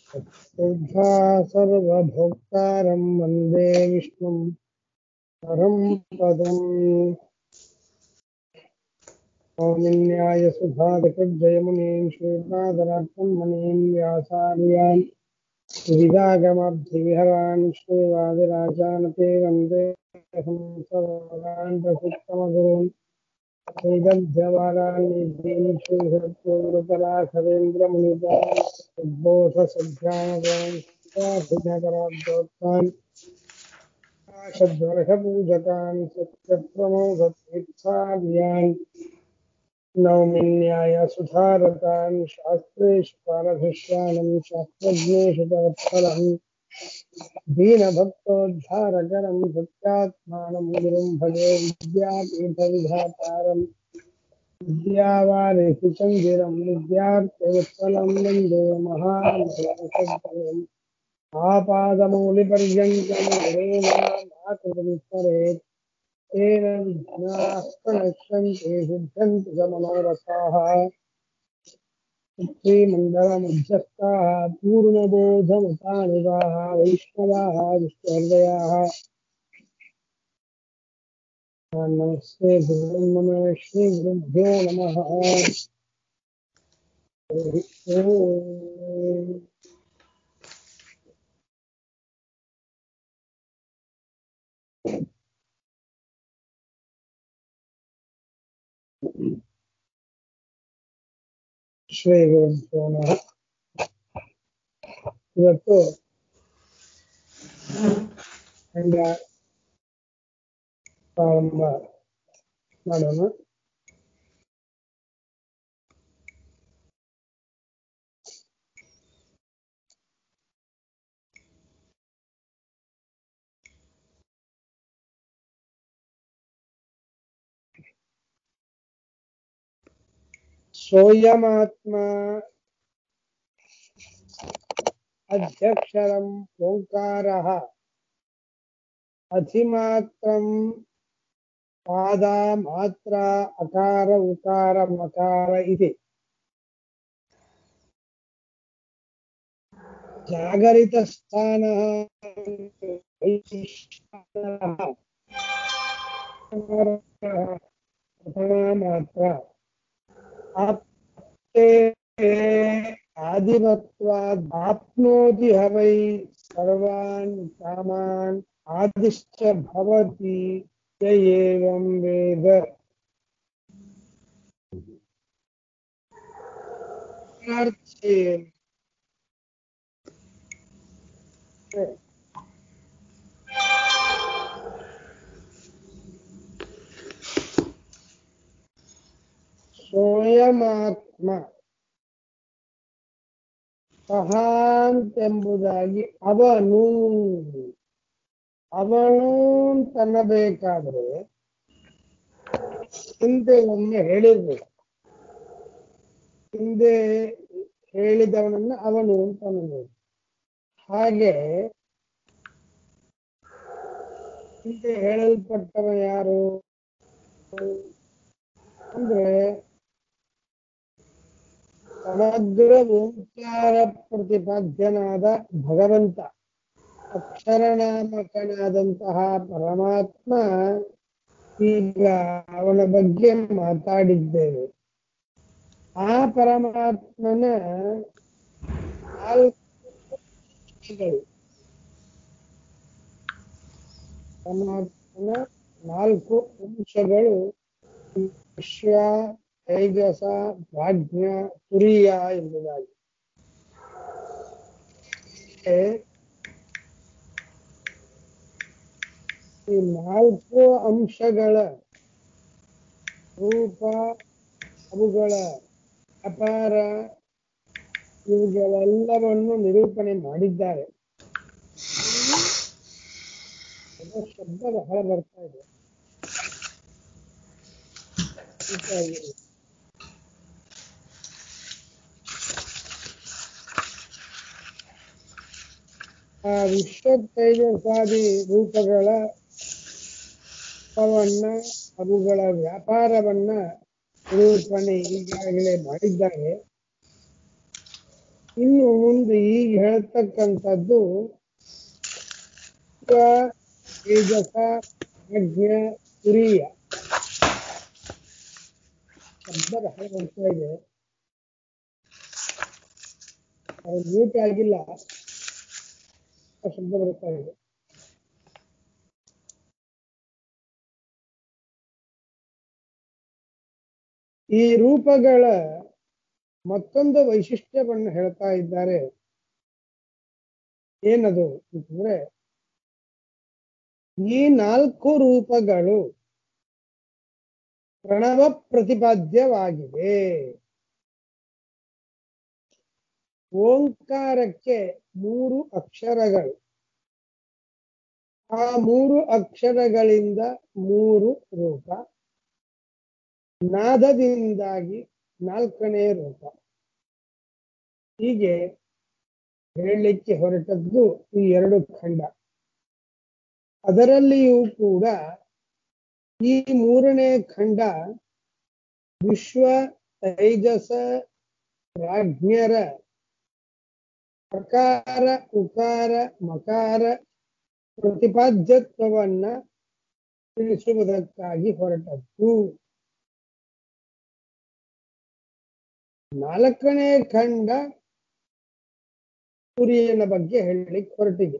तत्पुरुषा सर्वभोक्तारं वन्दे विष्णुं परं पदम्। ओमिन्याय सुधादिकृजयमुनीं श्रीपादरात्मन् मुनीं व्यासार्यान् विविधागमब्धिविहरान् श्रीवादिराजानपि वन्दे हंसवान् श्रीगन्ध्यवारान्निधीं श्रीहृत्योगुरुपराघवेन्द्रमुनिदान् उद्बोधसज्ञानगणान् षड्वर्षपूजकान् सत्यप्रमोदतीर्थार्यान् नौमिन्याय सुधारतान् शास्त्रेषु पारभष्यानं शास्त्रज्ञेषु तत्फलम् दीनभक्तोद्धारकरं सत्यात्मानं गुरुं भजे विद्यापीठविधातारम् विद्यावारिधिचन्दिरं विद्यार्थीवत्सलं वन्दे महामहिमसद्गुरुम् आपादमौलिपर्यन्तं गुरूणामाकृतिमुत्तरेत् तेन विघ्नाः प्रणश्यन्ति सिद्ध्यन्ति च मनोरथाः श्रीमण्डलमध्यस्थाः पूर्णबोधमतानुगाः वैष्णवाः विष्णुहृदयाः नमस्ते गुरुं नम श्रीगुरुभ्यो नमः। हरि ओम्। ಶ್ರೀಗುರುಭ್ಯೋ ನಮಃ. ಇವತ್ತು ಖಂಡ ಪ್ರಾರಂಭ ಮಾಡೋಣ. ಸೋಯಮಾತ್ಮ ಅಧ್ಯಕ್ಷರಂ ಓಂಕಾರಃ ಅಧಿಮಾತ್ರಂ ಪಾದ ಮಾತ್ರ ಅಕಾರ ಉಕಾರ ಮಕಾರ ಇದೆ. ಜಾಗರಿತ ಸ್ಥಾನ ಮಾತ್ರ ಆಪ್ತೆ ಆದಿಮತ್ವಾದ್ ಆಪ್ನೋತಿ ಹವೈ ಸರ್ವಾನ್ ಕಾಮಾನ್ ಆದಿಶ್ಚ ಭವತಿ ಯ ಏವಂ ವೇದ. ಸ್ವಯಮಾತ್ಮ ಸಹ ಎಂಬುದಾಗಿ ಅವನು ಅಂತನ್ನಬೇಕಾದ್ರೆ ಹಿಂದೆ ಒಮ್ಮೆ ಹೇಳಿರ್ಬೇಕು. ಹಿಂದೆ ಹೇಳಿದವನನ್ನ ಅವನು ಅಂತ ಅನ್ನಬೇಕು. ಹಾಗೆ ಹಿಂದೆ ಹೇಳಲ್ಪಟ್ಟವ ಯಾರು ಅಂದ್ರೆ ಸಮಗ್ರ ಓಂಕಾರ ಪ್ರತಿಪಾದ್ಯನಾದ ಭಗವಂತ, ಅಕ್ಷರನಾಮಕನಾದಂತಹ ಪರಮಾತ್ಮ. ಈಗ ಅವನ ಬಗ್ಗೆ ಮಾತಾಡಿದ್ದೇವೆ. ಆ ಪರಮಾತ್ಮನ ಪರಮಾತ್ಮನ 4 ಅಂಶಗಳು ವಿಶ್ವ, ತೇಜಸ, ಪ್ರಾಜ್ಞ, ತುರಿಯ ಎಂಬುದಾಗಿ. ಈ 4 ಅಂಶಗಳ ರೂಪ, ಅವುಗಳ ಅಪಾರ, ಇವುಗಳೆಲ್ಲವನ್ನು ನಿರೂಪಣೆ ಮಾಡಿದ್ದಾರೆ. ಶಬ್ದ ಬಹಳ ಬರ್ತಾ ಇದೆ. ಆ ವಿಶ್ವ ತೇಜಸ್ಸಾದಿ ರೂಪಗಳ ಅವುಗಳ ವ್ಯಾಪಾರವನ್ನ ನಿರೂಪಣೆ ಈಗಾಗಲೇ ಮಾಡಿದ್ದಾರೆ. ಇನ್ನು ಮುಂದೆ ಈಗ ಹೇಳ್ತಕ್ಕಂಥದ್ದು ತೇಜಸ ಪ್ರಜ್ಞ ತುರಿಯ ಶಬ್ದ ಬಹಳ ಬರ್ತಾ ಇದೆ. ಅದು ಮ್ಯೂಟ್ ಆಗಿಲ್ಲ, ಶಬ್ದ ಬರ್ತಾ ಇದೆ. ಈ ರೂಪಗಳ ಮತ್ತೊಂದು ವೈಶಿಷ್ಟ್ಯವನ್ನು ಹೇಳ್ತಾ ಇದ್ದಾರೆ. ಏನದು ಅಂತಂದ್ರೆ, ಈ 4 ರೂಪಗಳು ಪ್ರಣವ ಪ್ರತಿಪಾದ್ಯವಾಗಿದೆ. ಓಂಕಾರಕ್ಕೆ 3 ಅಕ್ಷರಗಳು. ಆ 3 ಅಕ್ಷರಗಳಿಂದ 3 ರೂಪ, ನಾದದಿಂದಾಗಿ 4ನೇ ರೂಪ. ಹೀಗೆ ಹೇಳಲಿಕ್ಕೆ ಹೊರಟದ್ದು ಈ 2 ಖಂಡ. ಅದರಲ್ಲಿಯೂ ಕೂಡ ಈ 3ನೇ ಖಂಡ ವಿಶ್ವ ತೈಜಸ ಪ್ರಾಜ್ಞರ ಅಕಾರ ಉಕಾರ ಮಕಾರ ಪ್ರತಿಪಾದ್ಯತ್ವವನ್ನ ತಿಳಿಸುವುದಕ್ಕಾಗಿ ಹೊರಟದ್ದು. 4ನೇ ಖಂಡ ತುರಿಯನ ಬಗ್ಗೆ ಹೇಳಲಿಕ್ಕೆ ಹೊರಟಿದೆ.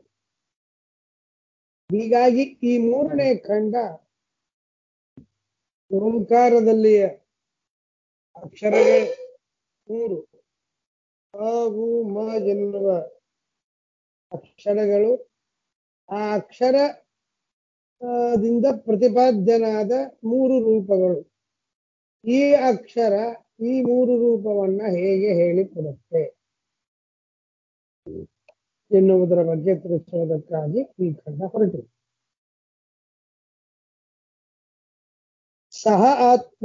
ಹೀಗಾಗಿ ಈ 3ನೇ ಖಂಡ ಓಂಕಾರದಲ್ಲಿಯ ಅಕ್ಷರಗಳು 3 ಅ ಉ ಮ ಎನ್ನುವ ಅಕ್ಷರಗಳು. ಆ ಅಕ್ಷರದಿಂದ ಪ್ರತಿಪಾದ್ಯನಾದ 3 ರೂಪಗಳು. ಈ ಅಕ್ಷರ ಈ 3 ರೂಪವನ್ನ ಹೇಗೆ ಹೇಳಿಕೊಡುತ್ತೆ ಎನ್ನುವುದರ ಬಗ್ಗೆ ತಿಳಿಸುವುದಕ್ಕಾಗಿ ಈ ಖಂಡ ಹೊರಟಿದೆ. ಸಹ ಆತ್ಮ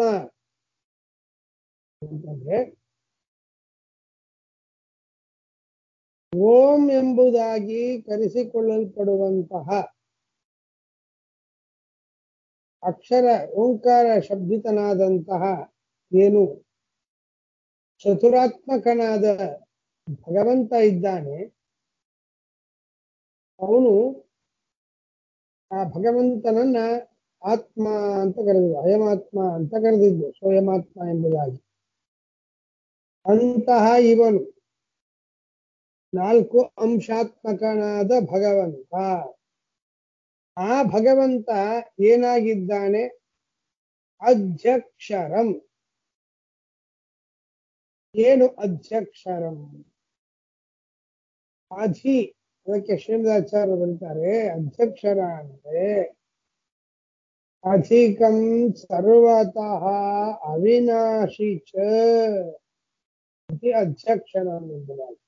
ಅಂತಂದ್ರೆ ಓಂ ಎಂಬುದಾಗಿ ಕರೆಸಿಕೊಳ್ಳಲ್ಪಡುವಂತಹ ಅಕ್ಷರ ಓಂಕಾರ ಶಬ್ದಿತನಾದಂತಹ ಏನು ಚತುರಾತ್ಮಕನಾದ ಭಗವಂತ ಇದ್ದಾನೆ, ಅವನು ಆ ಭಗವಂತನನ್ನ ಆತ್ಮ ಅಂತ ಕರೆದಿದ್ದ, ಅಯಮಾತ್ಮ ಅಂತ ಕರೆದಿದ್ದು, ಸ್ವಯಮಾತ್ಮ ಎಂಬುದಾಗಿ. ಅಂತಹ ಇವನು 4 ಅಂಶಾತ್ಮಕನಾದ ಭಗವಂತ. ಆ ಭಗವಂತ ಏನಾಗಿದ್ದಾನೆ? ಅಧ್ಯಕ್ಷರಂ. ಏನು ಅಧ್ಯಕ್ಷರಂ? ಅಧಿ, ಅದಕ್ಕೆ ಶ್ರೀಮದಾಚಾರ್ಯರು ಬರೀತಾರೆ, ಅಧ್ಯಕ್ಷರ ಅಂದ್ರೆ ಅಧಿಕಂ ಸರ್ವತಃ ಅವಿನಾಶಿ ಚ ಅಧ್ಯಕ್ಷರಂ ಎಂಬುದಾಗಿ.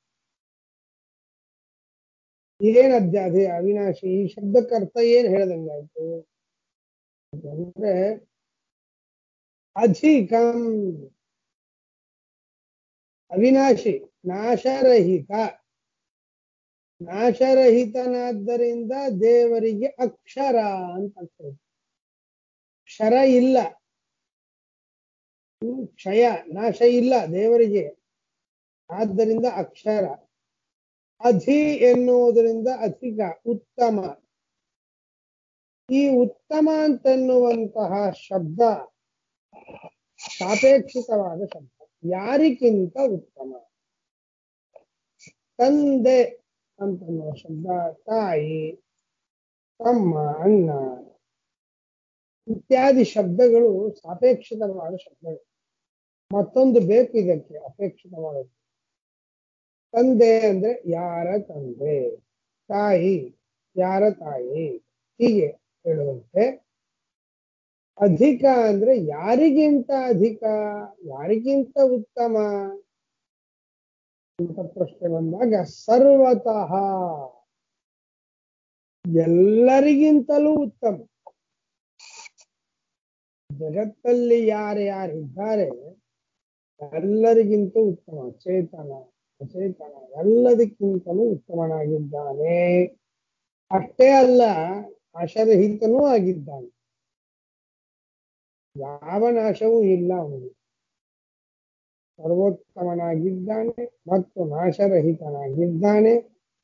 ಏನ್ ಅಧ್ಯಾಧಿ ಅವಿನಾಶಿ? ಈ ಶಬ್ದಕ್ಕರ್ಥ ಏನ್ ಹೇಳ್ದಂಗಾಯ್ತು ಅಂದ್ರೆ, ಅಧಿಕಂ ಅವಿನಾಶಿ, ನಾಶರಹಿತ. ನಾಶರಹಿತನಾದ್ದರಿಂದ ದೇವರಿಗೆ ಅಕ್ಷರ ಅಂತ ಆಗ್ತದೆ. ಕ್ಷರ ಇಲ್ಲ, ಕ್ಷಯ ನಾಶ ಇಲ್ಲ ದೇವರಿಗೆ, ಆದ್ದರಿಂದ ಅಕ್ಷರ. ಅಧಿ ಎನ್ನುವುದರಿಂದ ಅಧಿಕ, ಉತ್ತಮ. ಈ ಉತ್ತಮ ಅಂತನ್ನುವಂತಹ ಶಬ್ದ ಸಾಪೇಕ್ಷಿತವಾದ ಶಬ್ದ. ಯಾರಿಗಿಂತ ಉತ್ತಮ? ತಂದೆ ಅಂತನ್ನುವ ಶಬ್ದ, ತಾಯಿ, ತಮ್ಮ, ಅಣ್ಣ ಇತ್ಯಾದಿ ಶಬ್ದಗಳು ಸಾಪೇಕ್ಷಿತವಾದ ಶಬ್ದಗಳು. ಮತ್ತೊಂದು ಬೇಕು ಇದಕ್ಕೆ ಅಪೇಕ್ಷಿತವಾದದ್ದು. ತಂದೆ ಅಂದ್ರೆ ಯಾರ ತಂದೆ, ತಾಯಿ ಯಾರ ತಾಯಿ, ಹೀಗೆ ಹೇಳುವಂತೆ. ಅಧಿಕ ಅಂದ್ರೆ ಯಾರಿಗಿಂತ ಅಧಿಕ, ಯಾರಿಗಿಂತ ಉತ್ತಮ ಅಂತ ಪ್ರಶ್ನೆ ಬಂದಾಗ ಸರ್ವತಃ ಎಲ್ಲರಿಗಿಂತಲೂ ಉತ್ತಮ. ಜಗತ್ತಲ್ಲಿ ಯಾರ್ಯಾರಿದ್ದಾರೆ ಎಲ್ಲರಿಗಿಂತ ಉತ್ತಮ, ಚೇತನ ಅಚೇತನ ಎಲ್ಲದಕ್ಕಿಂತಲೂ ಉತ್ತಮನಾಗಿದ್ದಾನೆ. ಅಷ್ಟೇ ಅಲ್ಲ, ನಾಶರಹಿತನೂ ಆಗಿದ್ದಾನೆ. ಯಾವ ನಾಶವೂ ಇಲ್ಲ ಅವನಿಗೆ. ಸರ್ವೋತ್ತಮನಾಗಿದ್ದಾನೆ ಮತ್ತು ನಾಶರಹಿತನಾಗಿದ್ದಾನೆ.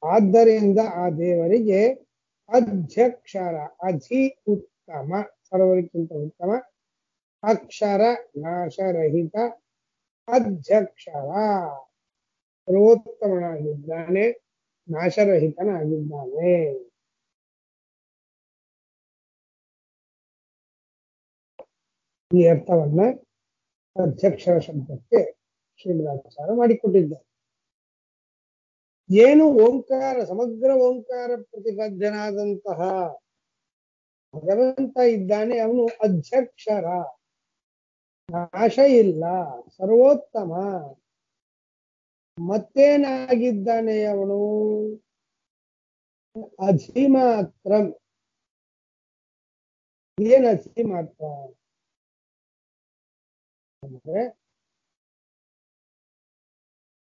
ಆದ್ದರಿಂದ ಆ ದೇವರಿಗೆ ಅಧ್ಯಕ್ಷರ, ಅಧಿ ಉತ್ತಮ, ಸರ್ವರಿಗಿಂತ ಉತ್ತಮ, ಅಕ್ಷರ ನಾಶರಹಿತ, ಅಧ್ಯಕ್ಷರ ಸರ್ವೋತ್ತಮನಾಗಿದ್ದಾನೆ, ನಾಶರಹಿತನಾಗಿದ್ದಾನೆ. ಈ ಅರ್ಥವನ್ನ ಅಧ್ಯಕ್ಷರ ಶಬ್ದಕ್ಕೆ ಶ್ರೀಮದಾಚಾರ್ಯ ಮಾಡಿಕೊಟ್ಟಿದ್ದಾರೆ. ಏನು ಓಂಕಾರ, ಸಮಗ್ರ ಓಂಕಾರ ಪ್ರತಿಪಾದ್ಯನಾದಂತಹ ಭಗವಂತ ಇದ್ದಾನೆ, ಅವನು ಅಧ್ಯಕ್ಷರ, ನಾಶ ಇಲ್ಲ, ಸರ್ವೋತ್ತಮ. ಮತ್ತೇನಾಗಿದ್ದಾನೆ ಅವನು? ಅಧಿಮಾತ್ರಂ. ಏನ್ ಅಧಿಮಾತ್ರ ಅಂದ್ರೆ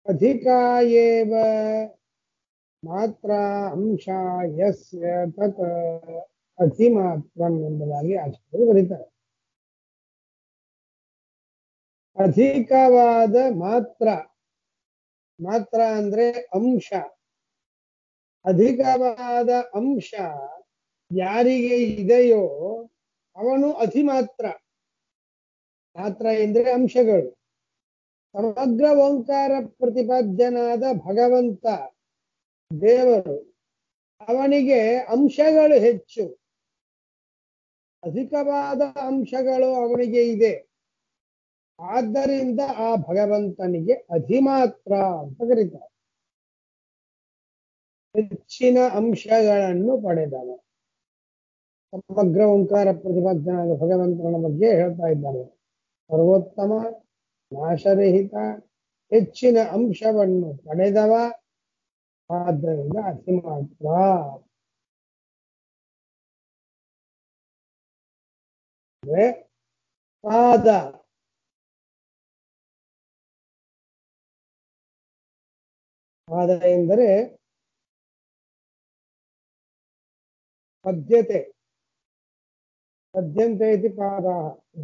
ಅಧಿಕಾಯೇವ ಮಾತ್ರ ಅಂಶ ಯಸ್ಯ ತತ್ ಅಧಿಮಾತ್ರಂ ಎಂಬುದಾಗಿ ಆಚಾರ್ಯರು ಬರೀತಾರೆ. ಅಧಿಕವಾದ ಮಾತ್ರ, ಮಾತ್ರ ಅಂದ್ರೆ ಅಂಶ, ಅಧಿಕವಾದ ಅಂಶ ಯಾರಿಗೆ ಇದೆಯೋ ಅವನು ಅಧಿಮಾತ್ರ. ಮಾತ್ರ ಎಂದ್ರೆ ಅಂಶಗಳು. ಸಮಗ್ರ ಓಂಕಾರ ಪ್ರತಿಪಾದ್ಯನಾದ ಭಗವಂತ ದೇವರು, ಅವನಿಗೆ ಅಂಶಗಳು ಹೆಚ್ಚು, ಅಧಿಕವಾದ ಅಂಶಗಳು ಅವನಿಗೆ ಇದೆ. ಆದ್ದರಿಂದ ಆ ಭಗವಂತನಿಗೆ ಅಧಿಮಾತ್ರ ಅಂತ ಕರೀತಾರೆ. ಹೆಚ್ಚಿನ ಅಂಶಗಳನ್ನು ಪಡೆದವ. ಸಮಗ್ರ ಓಂಕಾರ ಪ್ರತಿಪಾದ್ಯನಾದ ಭಗವಂತನ ಬಗ್ಗೆ ಹೇಳ್ತಾ ಇದ್ದಾನೆ. ಸರ್ವೋತ್ತಮ, ನಾಶರಹಿತ, ಹೆಚ್ಚಿನ ಅಂಶವನ್ನು ಪಡೆದವ, ಆದ್ದರಿಂದ ಅಧಿಮಾತ್ರ. ಪಾದ, ಪಾದ ಎಂದರೆ ಪದ್ಯತೆ, ಪದ್ಯಂತೆ ಇತಿ ಪಾದ,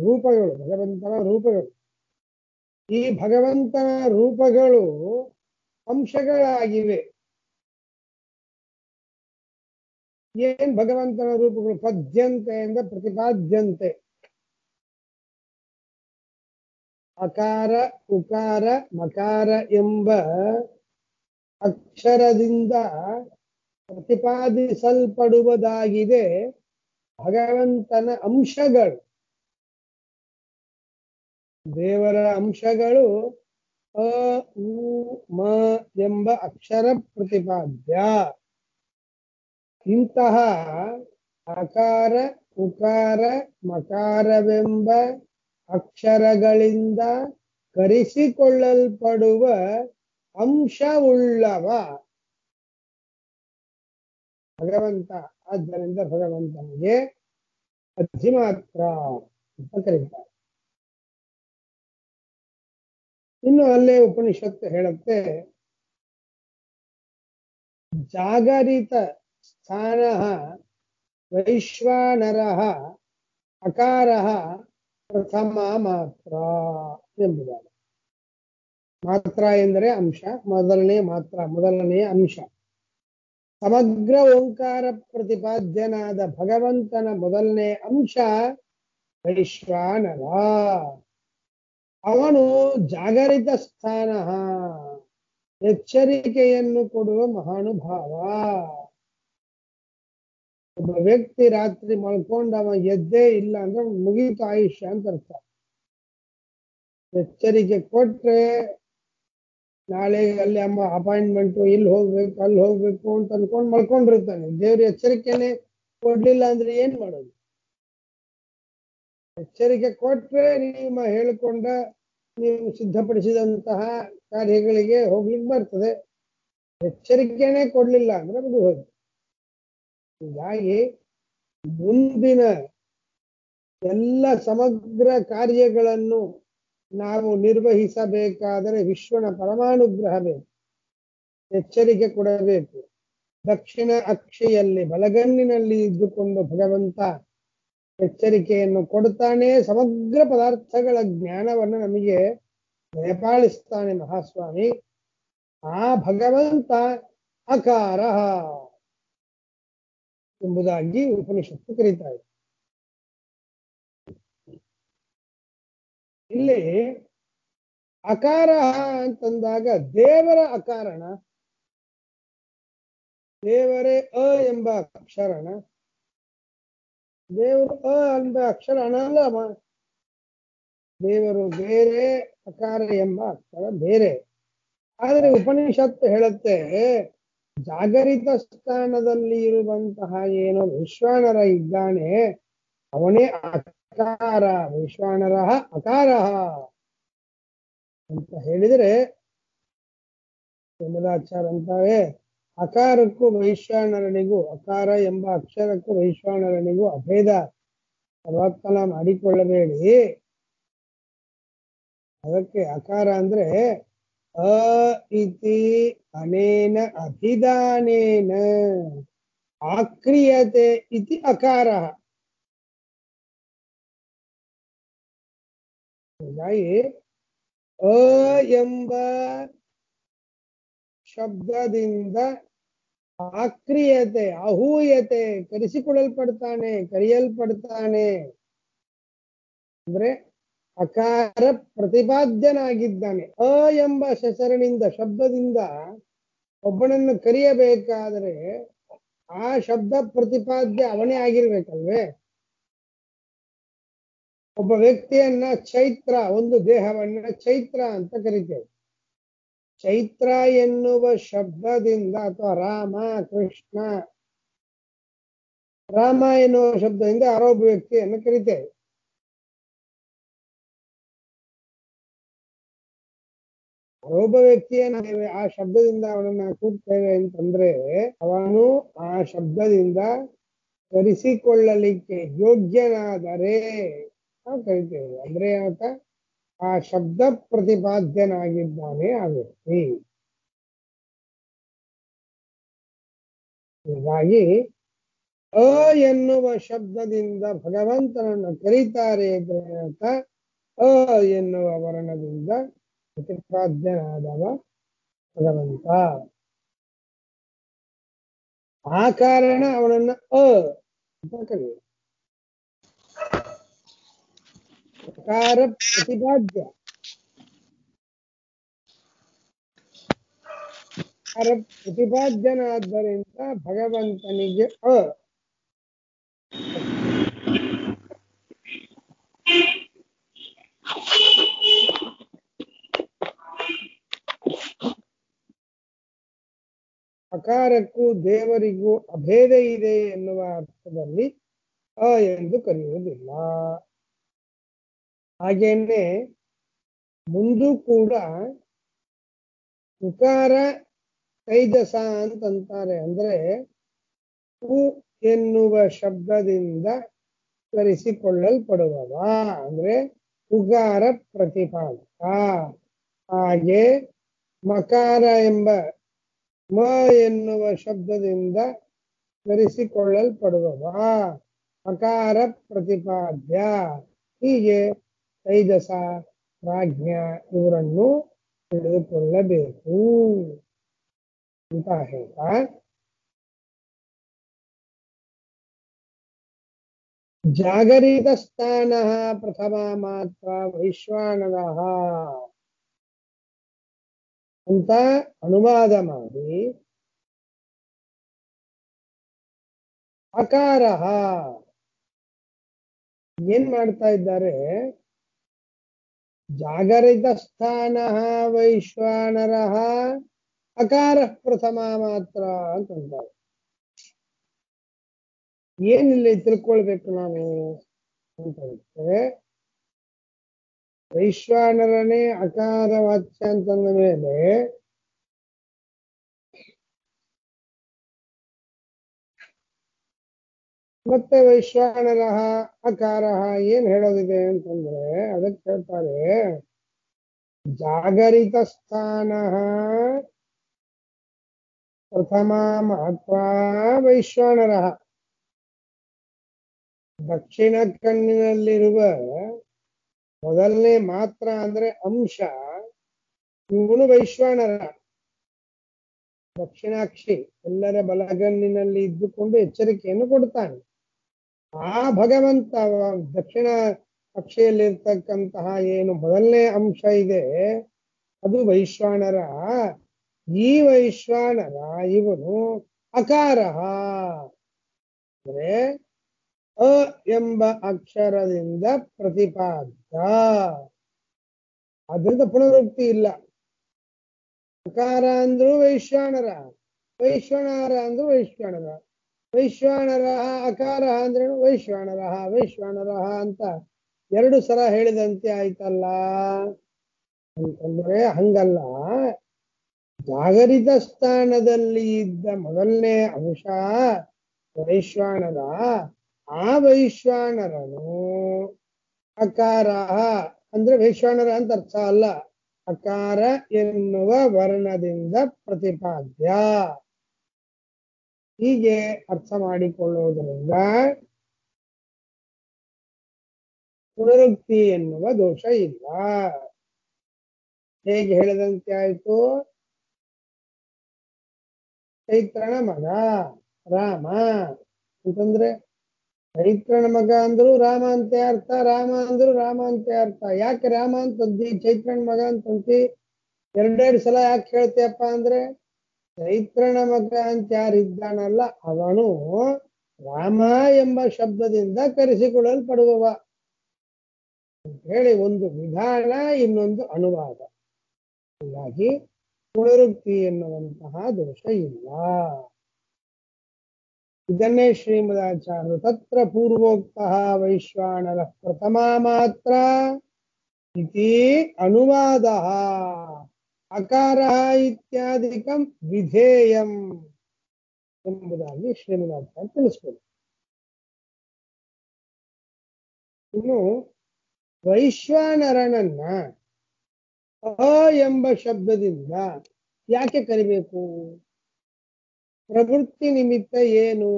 ರೂಪಗಳು, ಭಗವಂತನ ರೂಪಗಳು. ಈ ಭಗವಂತನ ರೂಪಗಳು ಅಂಶಗಳಾಗಿವೆ. ಏನ್ ಭಗವಂತನ ರೂಪಗಳು? ಪದ್ಯಂತೆ ಎಂದ ಪ್ರತಿಪಾದ್ಯಂತೆ. ಅಕಾರ, ಉಕಾರ, ಮಕಾರ ಎಂಬ ಅಕ್ಷರದಿಂದ ಪ್ರತಿಪಾದಿಸಲ್ಪಡುವುದಾಗಿದೆ ಭಗವಂತನ ಅಂಶಗಳು. ದೇವರ ಅಂಶಗಳು ಅ, ಉ, ಮ ಎಂಬ ಅಕ್ಷರ ಪ್ರತಿಪಾದ್ಯ. ಇಂತಹ ಅಕಾರ, ಉಕಾರ, ಮಕಾರವೆಂಬ ಅಕ್ಷರಗಳಿಂದ ಕರೆಸಿಕೊಳ್ಳಲ್ಪಡುವ ಅಂಶವುಳ್ಳವ ಭಗವಂತ. ಆದ್ದರಿಂದ ಭಗವಂತನಿಗೆ ಅಧಿಮಾತ್ರ ಅಂತ ಕರೀತಾರೆ. ಇನ್ನು ಅಲ್ಲೇ ಉಪನಿಷತ್ತು ಹೇಳುತ್ತೆ, ಜಾಗರಿತ ಸ್ಥಾನ ವೈಶ್ವಾನರಃ ಅಕಾರಃ ಪ್ರಥಮ ಮಾತ್ರ ಎಂಬುದಾಗಿ. ಮಾತ್ರ ಎಂದರೆ ಅಂಶ, ಮೊದಲನೇ ಮಾತ್ರ, ಮೊದಲನೆಯ ಅಂಶ. ಸಮಗ್ರ ಓಂಕಾರ ಪ್ರತಿಪಾದ್ಯನಾದ ಭಗವಂತನ ಮೊದಲನೇ ಅಂಶ ವೈಶ್ವಾನರ. ಅವನು ಜಾಗರಿತ ಸ್ಥಾನ, ಎಚ್ಚರಿಕೆಯನ್ನು ಕೊಡುವ ಮಹಾನುಭಾವ. ಒಬ್ಬ ವ್ಯಕ್ತಿ ರಾತ್ರಿ ಮಲ್ಕೊಂಡವ ಎದ್ದೇ ಇಲ್ಲ ಅಂದ್ರೆ ಮುಗೀತು ಆಯುಷ್ಯ ಅಂತ ಅರ್ಥ. ಎಚ್ಚರಿಕೆ ಕೊಟ್ರೆ ನಾಳೆ ಅಲ್ಲಿ ಅಮ್ಮ ಅಪಾಯಿಂಟ್ಮೆಂಟು, ಇಲ್ಲಿ ಹೋಗ್ಬೇಕು ಅಲ್ಲಿ ಹೋಗ್ಬೇಕು ಅಂತ ಅನ್ಕೊಂಡು ಮಲ್ಕೊಂಡಿರ್ತಾನೆ. ದೇವ್ರ ಎಚ್ಚರಿಕೆನೆ ಕೊಡ್ಲಿಲ್ಲ ಅಂದ್ರೆ ಏನ್ ಮಾಡೋದು? ಎಚ್ಚರಿಕೆ ಕೊಟ್ರೆ ನೀವು ಹೇಳಿಕೊಂಡ, ನೀವು ಸಿದ್ಧಪಡಿಸಿದಂತಹ ಕಾರ್ಯಗಳಿಗೆ ಹೋಗ್ಲಿಕ್ಕೆ ಬರ್ತದೆ. ಎಚ್ಚರಿಕೆನೆ ಕೊಡ್ಲಿಲ್ಲ ಅಂದ್ರೆ ಅದು ಹೋಗಿ. ಹೀಗಾಗಿ ಮುಂದಿನ ಎಲ್ಲ ಸಮಗ್ರ ಕಾರ್ಯಗಳನ್ನು ನಾವು ನಿರ್ವಹಿಸಬೇಕಾದರೆ ವಿಶ್ವನ ಪರಮಾನುಗ್ರಹ ಬೇಕು, ಎಚ್ಚರಿಕೆ ಕೊಡಬೇಕು. ದಕ್ಷಿಣ ಅಕ್ಷೆಯಲ್ಲಿ ಬಲಗಣ್ಣಿನಲ್ಲಿ ಇದ್ದುಕೊಂಡು ಭಗವಂತ ಎಚ್ಚರಿಕೆಯನ್ನು ಕೊಡ್ತಾನೆ. ಸಮಗ್ರ ಪದಾರ್ಥಗಳ ಜ್ಞಾನವನ್ನು ನಮಗೆ ದಯಪಾಲಿಸ್ತಾನೆ ಮಹಾಸ್ವಾಮಿ. ಆ ಭಗವಂತ ಅಕಾರ ಎಂಬುದಾಗಿ ಉಪನಿಷತ್ತು ಕರೀತಾ ಇದೆ. ಇಲ್ಲಿ ಅಕಾರ ಅಂತಂದಾಗ ದೇವರ ಅಕಾರಣ, ದೇವರೇ ಎಂಬ ಅಕ್ಷರಣ. ದೇವರು ಎಂಬ ಅಕ್ಷರ ಅಲ್ಲ, ದೇವರು ಬೇರೆ, ಅಕಾರ ಎಂಬ ಅಕ್ಷರ ಬೇರೆ. ಆದರೆ ಉಪನಿಷತ್ತು ಹೇಳುತ್ತೆ, ಜಾಗರಿತ ಸ್ಥಾನದಲ್ಲಿ ಇರುವಂತಹ ಏನೋ ವೈಶ್ವಾನರ ಇದ್ದಾನೆ, ಅವನೇ ಅಕಾರ, ವೈಶ್ವಾನರ ಅಕಾರ ಅಂತ ಹೇಳಿದರೆ ವಿಮಲಾಚಾರ್ಯ ಅಂತಾವೆ, ಅಕಾರಕ್ಕೂ ವೈಶ್ವಾನರನಿಗೂ, ಅಕಾರ ಎಂಬ ಅಕ್ಷರಕ್ಕೂ ವೈಶ್ವಾನರನಿಗೂ ಅಭೇದ ಪ್ರವರ್ತನ ಮಾಡಿಕೊಳ್ಳಬೇಡಿ. ಅದಕ್ಕೆ ಅಕಾರ ಅಂದ್ರೆ ಅ ಇತಿ ಅನೇನ ಅಭಿಧಾನೇನ ಆಕ್ರಿಯತೆ ಇತಿ ಅಕಾರ. ಹೀಗಾಗಿ ಅ ಎಂಬ ಶಬ್ದದಿಂದ ಆಕ್ರಿಯತೆ, ಅಹೂಯತೆ, ಕರೆಸಿಕೊಳ್ಳಲ್ಪಡ್ತಾನೆ, ಕರೆಯಲ್ಪಡ್ತಾನೆ. ಅಂದ್ರೆ ಅಕಾರ ಪ್ರತಿಪಾದ್ಯನಾಗಿದ್ದಾನೆ. ಎಂಬ ಹೆಸರಿನಿಂದ, ಶಬ್ದದಿಂದ ಒಬ್ಬನನ್ನು ಕರೆಯಬೇಕಾದರೆ ಆ ಶಬ್ದ ಪ್ರತಿಪಾದ್ಯ ಅವನೇ ಆಗಿರ್ಬೇಕಲ್ವೇ. ಒಬ್ಬ ವ್ಯಕ್ತಿಯನ್ನ ಚೈತ್ರ, ಒಂದು ದೇಹವನ್ನ ಚೈತ್ರ ಅಂತ ಕರಿತೇವೆ. ಚೈತ್ರ ಎನ್ನುವ ಶಬ್ದದಿಂದ, ಅಥವಾ ರಾಮ, ಕೃಷ್ಣ, ರಾಮ ಎನ್ನುವ ಶಬ್ದದಿಂದ ಯಾರೊಬ್ಬ ವ್ಯಕ್ತಿಯನ್ನು ಕರಿತೇವೆ. ಒಬ್ಬ ವ್ಯಕ್ತಿಯನ್ನ ಆ ಶಬ್ದದಿಂದ ಅವನನ್ನ ಕೂಗ್ತೇವೆ ಅಂತಂದ್ರೆ, ಅವನು ಆ ಶಬ್ದದಿಂದ ಕರೆಸಿಕೊಳ್ಳಲಿಕ್ಕೆ ಯೋಗ್ಯನಾದರೆ ನಾವು ಕರಿತೇವೆ. ಅಂದ್ರೆ ಆತ ಆ ಶಬ್ದ ಪ್ರತಿಪಾದ್ಯನಾಗಿದ್ದಾನೆ ಆ ವ್ಯಕ್ತಿ. ಹೀಗಾಗಿ ಎನ್ನುವ ಶಬ್ದದಿಂದ ಭಗವಂತನನ್ನು ಕರೀತಾರೆ ಅಂತ ಎನ್ನುವ ವರ್ಣದಿಂದ ಪ್ರತಿಪಾದ್ಯನಾದವ ಭಗವಂತ. ಆ ಕಾರಣ ಅವನನ್ನ ಅಂತ ಕರೆಯುವುದು. ಅಕಾರ ಪ್ರತಿಪಾದ್ಯ, ಅಕಾರ ಪ್ರತಿಪಾದ್ಯನಾದ್ದರಿಂದ ಭಗವಂತನಿಗೆ ಅಕಾರಕ್ಕೂ ದೇವರಿಗೂ ಅಭೇದ ಇದೆ ಎನ್ನುವ ಅರ್ಥದಲ್ಲಿ ಎಂದು ಕರೆಯುವುದಿಲ್ಲ. ಹಾಗೇನೆ ಮುಂದೂ ಕೂಡ ಉಕಾರ ತೈಜಸ ಅಂತಂತಾರೆ. ಅಂದ್ರೆ ಉ ಎನ್ನುವ ಶಬ್ದದಿಂದ ಕರೆಸಿಕೊಳ್ಳಲ್ಪಡುವವ, ಅಂದ್ರೆ ಉಕಾರ ಪ್ರತಿಪಾದಕ. ಹಾಗೆ ಮಕಾರ ಎಂಬ ಮ ಎನ್ನುವ ಶಬ್ದದಿಂದ ಕರೆಸಿಕೊಳ್ಳಲ್ಪಡುವವ ಅಕಾರ ಪ್ರತಿಪಾದ್ಯ. ಹೀಗೆ ತೈಜಸ, ಪ್ರಾಜ್ಞ ಇವರನ್ನು ತಿಳಿದುಕೊಳ್ಳಬೇಕು ಅಂತ ಹೇಳ್ತಾ, ಜಾಗರಿತ ಸ್ಥಾನ ಪ್ರಥಮ ಮಾತ್ರ ವೈಶ್ವಾನರ ಅಂತ ಅನುವಾದ ಮಾಡಿ, ಅಕಾರ ಏನ್ ಮಾಡ್ತಾ ಇದ್ದಾರೆ, ಜಾಗರಿತ ಸ್ಥಾನ ವೈಶ್ವಾನರ ಅಕಾರ ಪ್ರಥಮ ಮಾತ್ರ ಅಂತಂತಾರೆ. ಏನಿಲ್ಲ ತಿಳ್ಕೊಳ್ಬೇಕು ನಾವು ಅಂತ ಹೇಳಿದ್ರೆ, ವೈಶ್ವಾನರನೇ ಅಕಾರ ವಾಚ್ಯ ಅಂತಂದ ಮೇಲೆ ಮತ್ತೆ ವೈಶ್ವಾನರ ಅಕಾರ ಏನ್ ಹೇಳೋದಿದೆ ಅಂತಂದ್ರೆ, ಅದಕ್ಕೆ ಹೇಳ್ತಾರೆ ಜಾಗರಿತ ಸ್ಥಾನ ಪ್ರಥಮ ಮಹತ್ವ ವೈಶ್ವಾನರ. ದಕ್ಷಿಣ ಕಣ್ಣಿನಲ್ಲಿರುವ ಮೊದಲನೇ ಮಾತ್ರ ಅಂದ್ರೆ ಅಂಶ ಇವನು ವೈಶ್ವಾನರ, ದಕ್ಷಿಣಾಕ್ಷಿ, ಎಲ್ಲರ ಬಲಗಣ್ಣಿನಲ್ಲಿ ಇದ್ದುಕೊಂಡು ಎಚ್ಚರಿಕೆಯನ್ನು ಕೊಡ್ತಾನೆ. ಆ ಭಗವಂತ ದಕ್ಷಿಣ ಅಕ್ಷೆಯಲ್ಲಿರ್ತಕ್ಕಂತಹ ಏನು ಮೊದಲನೇ ಅಂಶ ಇದೆ ಅದು ವೈಶ್ವಾನರ. ಈ ವೈಶ್ವಾನರ ಇವನು ಅಕಾರ, ಅಂದ್ರೆ ಅ ಎಂಬ ಅಕ್ಷರದಿಂದ ಪ್ರತಿಪಾದ್ಯ. ಅದರಿಂದ ಪುನರುಕ್ತಿ ಇಲ್ಲ. ಅಕಾರ ಅಂದ್ರು ವೈಶ್ವಾನರ, ವೈಶ್ವನಾರ ಅಂದ್ರು ವೈಶ್ವಾನರ, ವೈಶ್ವಾನರ ಅಕಾರ ಅಂದ್ರೆ ವೈಶ್ವಾನರ ವೈಶ್ವಾನರ ಅಂತ ಎರಡು ಸಲ ಹೇಳಿದಂತೆ ಆಯ್ತಲ್ಲ ಅಂತಂದ್ರೆ ಹಂಗಲ್ಲ. ಜಾಗರಿತ ಸ್ಥಾನದಲ್ಲಿ ಇದ್ದ ಮೊದಲನೇ ಅಂಶ ವೈಶ್ವಾನರ. ಆ ವೈಶ್ವಾನರನು ಅಕಾರ ಅಂದ್ರೆ ವೈಶ್ವಾನರ ಅಂತ ಅರ್ಥ ಅಲ್ಲ, ಅಕಾರ ಎನ್ನುವ ವರ್ಣದಿಂದ ಪ್ರತಿಪಾದ್ಯ. ಹೀಗೆ ಅರ್ಥ ಮಾಡಿಕೊಳ್ಳುವುದರಿಂದ ಪುನರುಕ್ತಿ ಎನ್ನುವ ದೋಷ ಇಲ್ಲ. ಹೇಗೆ ಹೇಳಿದಂತೆ ಆಯ್ತು, ಚೈತ್ರನ ಮಗ ರಾಮ ಅಂತಂದ್ರೆ ಚೈತ್ರನ ಮಗ ಅಂದ್ರು ರಾಮ ಅಂತ ಅರ್ಥ, ರಾಮ ಅಂದ್ರು ರಾಮ ಅಂತ ಅರ್ಥ. ಯಾಕೆ ರಾಮ ಅಂತಂದಿ, ಚೈತ್ರನ ಮಗ ಅಂತಂತಿ, ಎರಡೆರಡು ಸಲ ಯಾಕೆ ಹೇಳ್ತೀಯಪ್ಪ ಅಂದ್ರೆ ಚೈತ್ರನ ಮಗ ಅಂತ ಯಾರಿದ್ದಾನಲ್ಲ ಅವನು ರಾಮ ಎಂಬ ಶಬ್ದದಿಂದ ಕರೆಸಿಕೊಳ್ಳಲ್ಪಡುವವ ಅಂತ ಹೇಳಿ ಒಂದು ವಿಧಾನ, ಇನ್ನೊಂದು ಅನುವಾದ. ಹೀಗಾಗಿ ಪುನರುಕ್ತಿ ಎನ್ನುವಂತಹ ದೋಷ ಇಲ್ಲ. ಇದನ್ನೇ ಶ್ರೀಮದಾಚಾರ್ಯರು ತತ್ರ ಪೂರ್ವೋಕ್ತ ವೈಶ್ವಾನರ ಪ್ರಥಮ ಮಾತ್ರ ಇತಿ ಅನುವಾದ ಅಕಾರ ಇತ್ಯಾದಿಕಂ ವಿಧೇಯಂ ಎಂಬುದಾಗಿ ಶ್ರೀಮದಾಚಾರ್ಯ ತಿಳಿಸ್ಬೋದು. ಇನ್ನು ವೈಶ್ವಾನರನನ್ನ ಅ ಎಂಬ ಶಬ್ದದಿಂದ ಯಾಕೆ ಕರಿಬೇಕು? ಪ್ರವೃತ್ತಿ ನಿಮಿತ್ತ ಏನು?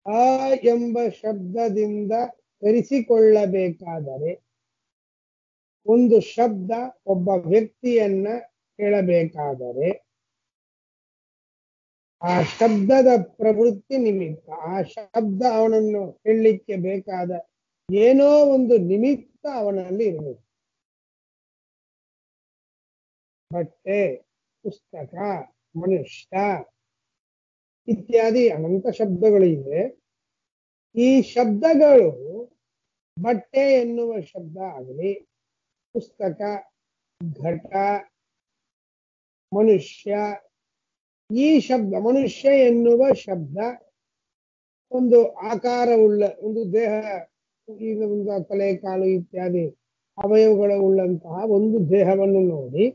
ಆ ಎಂಬ ಶಬ್ದದಿಂದ ಕರೆಸಿಕೊಳ್ಳಬೇಕಾದರೆ ಒಂದು ಶಬ್ದ ಒಬ್ಬ ವ್ಯಕ್ತಿಯನ್ನ ಹೇಳಬೇಕಾದರೆ ಆ ಶಬ್ದದ ಪ್ರವೃತ್ತಿ ನಿಮಿತ್ತ, ಆ ಶಬ್ದ ಅವನನ್ನು ಹೇಳಲಿಕ್ಕೆ ಬೇಕಾದ ಏನೋ ಒಂದು ನಿಮಿತ್ತ ಅವನಲ್ಲಿ ಇರಬೇಕು. ಬಟ್ಟೆ, ಪುಸ್ತಕ, ಮನುಷ್ಯ ಇತ್ಯಾದಿ ಅನಂತ ಶಬ್ದಗಳು ಇವೆ. ಈ ಶಬ್ದಗಳು ಬಟ್ಟೆ ಎನ್ನುವ ಶಬ್ದ ಆಗಲಿ, ಪುಸ್ತಕ, ಘಟ, ಮನುಷ್ಯ, ಈ ಶಬ್ದ ಮನುಷ್ಯ ಎನ್ನುವ ಶಬ್ದ ಒಂದು ಆಕಾರವುಳ್ಳ ಒಂದು ದೇಹ, ಈಗ ಒಂದು ತಲೆ, ಕಾಲು ಇತ್ಯಾದಿ ಅವಯವಗಳ ಉಳ್ಳಂತಹ ಒಂದು ದೇಹವನ್ನು ನೋಡಿ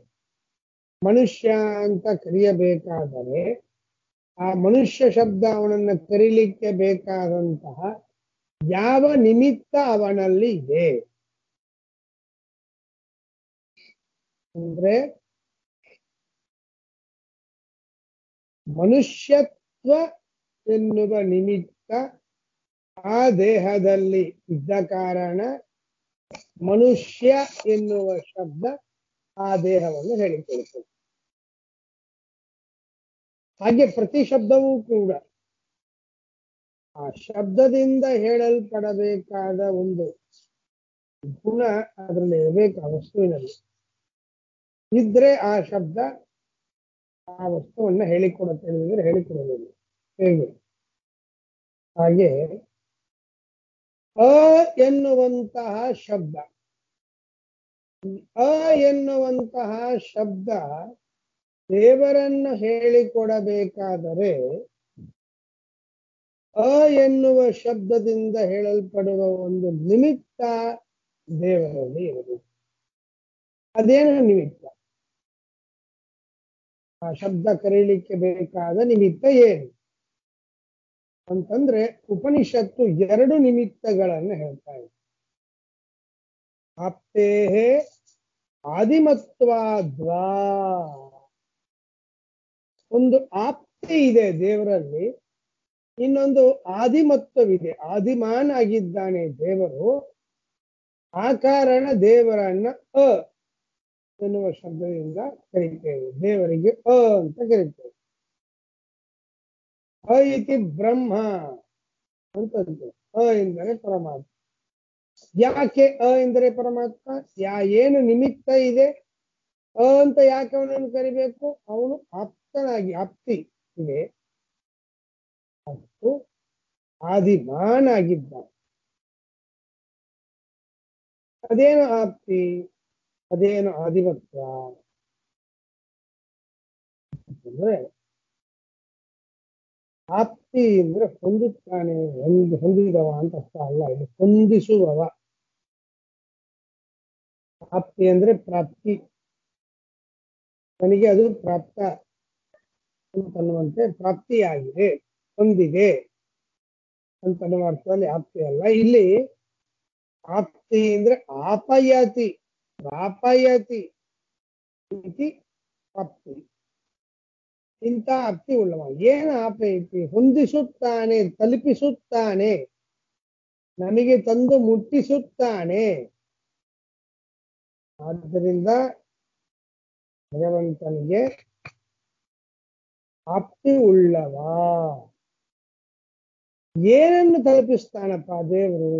ಮನುಷ್ಯ ಅಂತ ಕರೆಯಬೇಕಾದರೆ ಆ ಮನುಷ್ಯ ಶಬ್ದ ಅವನನ್ನ ಕರೀಲಿಕ್ಕೆ ಬೇಕಾದಂತಹ ಯಾವ ನಿಮಿತ್ತ ಅವನಲ್ಲಿ ಇದೆ ಅಂದ್ರೆ ಮನುಷ್ಯತ್ವ ಎನ್ನುವ ನಿಮಿತ್ತ ಆ ದೇಹದಲ್ಲಿ ಇದ್ದ ಕಾರಣ ಮನುಷ್ಯ ಎನ್ನುವ ಶಬ್ದ ಆ ದೇಹವನ್ನು ಹೇಳಿಕೊಡುತ್ತದೆ. ಹಾಗೆ ಪ್ರತಿ ಶಬ್ದವೂ ಕೂಡ ಆ ಶಬ್ದದಿಂದ ಹೇಳಲ್ಪಡಬೇಕಾದ ಒಂದು ಗುಣ ಅದರಲ್ಲಿ ಇರಬೇಕು. ಆ ವಸ್ತುವಿನಲ್ಲಿ ಇದ್ರೆ ಆ ಶಬ್ದ ಆ ವಸ್ತುವನ್ನ ಹೇಳಿಕೊಡುತ್ತೆ, ಹೇಳಿಕೊಡೋದಿಲ್ಲ. ಹೇಗೆ? ಹಾಗೆ ಅ ಎನ್ನುವಂತಹ ಶಬ್ದ, ಅ ಎನ್ನುವಂತಹ ಶಬ್ದ ದೇವರನ್ನು ಹೇಳಿಕೊಡಬೇಕಾದರೆ ಅ ಎನ್ನುವ ಶಬ್ದದಿಂದ ಹೇಳಲ್ಪಡುವ ಒಂದು ನಿಮಿತ್ತ ದೇವರಲ್ಲಿ ಇರಬೇಕು. ಅದೇನು ನಿಮಿತ್ತ? ಆ ಶಬ್ದ ಕರೀಲಿಕ್ಕೆ ಬೇಕಾದ ನಿಮಿತ್ತ ಏನು ಅಂತಂದ್ರೆ ಉಪನಿಷತ್ತು ಎರಡು ನಿಮಿತ್ತಗಳನ್ನು ಹೇಳ್ತಾ ಇದೆ. ಆಪ್ತೇಹೇ ಆದಿಮತ್ವಾದ್ವಾ, ಒಂದು ಆಪ್ತಿ ಇದೆ ದೇವರಲ್ಲಿ, ಇನ್ನೊಂದು ಆದಿಮತ್ವವಿದೆ. ಆದಿಮಾನ್ ಆಗಿದ್ದಾನೆ ದೇವರು, ಆ ಕಾರಣ ದೇವರನ್ನ ಅ ಎನ್ನುವ ಶಬ್ದದಿಂದ ಕರೀತೇವೆ. ದೇವರಿಗೆ ಅಂತ ಕರೀತೇವೆ. ಇತಿ ಬ್ರಹ್ಮ ಅಂತಂದು. ಎಂದರೆ ಪರಮಾತ್ಮ. ಯಾಕೆ ಎಂದರೆ ಪರಮಾತ್ಮ ಏನು ನಿಮಿತ್ತ ಇದೆ ಅಂತ ಯಾಕೆ ಅವನನ್ನು ಕರಿಬೇಕು? ಅವನು ಆಪ್ತನಾಗಿ, ಆಪ್ತಿ ಇದೆ, ಮತ್ತು ಆದಿಮಾನಾಗಿದ್ದ. ಅದೇನು ಆಪ್ತಿ, ಅದೇನು ಆದಿಮತ್ವ ಅಂದ್ರೆ, ಆಪ್ತಿ ಅಂದ್ರೆ ಹೊಂದುತ್ತಾನೆ, ಹೊಂದಿದವ ಅಂತ ಅರ್ಥ ಅಲ್ಲ, ಇದು ಹೊಂದಿಸುವವ. ಆಪ್ತಿ ಅಂದ್ರೆ ಪ್ರಾಪ್ತಿ, ನನಗೆ ಅದು ಪ್ರಾಪ್ತ ಅಂತನ್ನುವಂತೆ ಪ್ರಾಪ್ತಿಯಾಗಿದೆ, ಹೊಂದಿದೆ ಅಂತನ್ನುವ ಅರ್ಥದಲ್ಲಿ ಆಪ್ತಿ ಅಲ್ಲ. ಇಲ್ಲಿ ಆಪ್ತಿ ಅಂದ್ರೆ ಆಪಯತಿ, ಪ್ರಾಪಯತಿ ಇತಿ ಆಪ್ತಿ. ಇಂಥ ಆಪ್ತಿ ಉಳ್ಳವ. ಏನು ಆಪಯತಿ? ಹೊಂದಿಸುತ್ತಾನೆ, ತಲುಪಿಸುತ್ತಾನೆ, ನಮಗೆ ತಂದು ಮುಟ್ಟಿಸುತ್ತಾನೆ. ಆದ್ದರಿಂದ ಭಗವಂತನಿಗೆ ಆಪ್ತಿ ಉಳ್ಳವ. ಏನನ್ನು ತಲುಪಿಸ್ತಾನಪ್ಪ ದೇವರು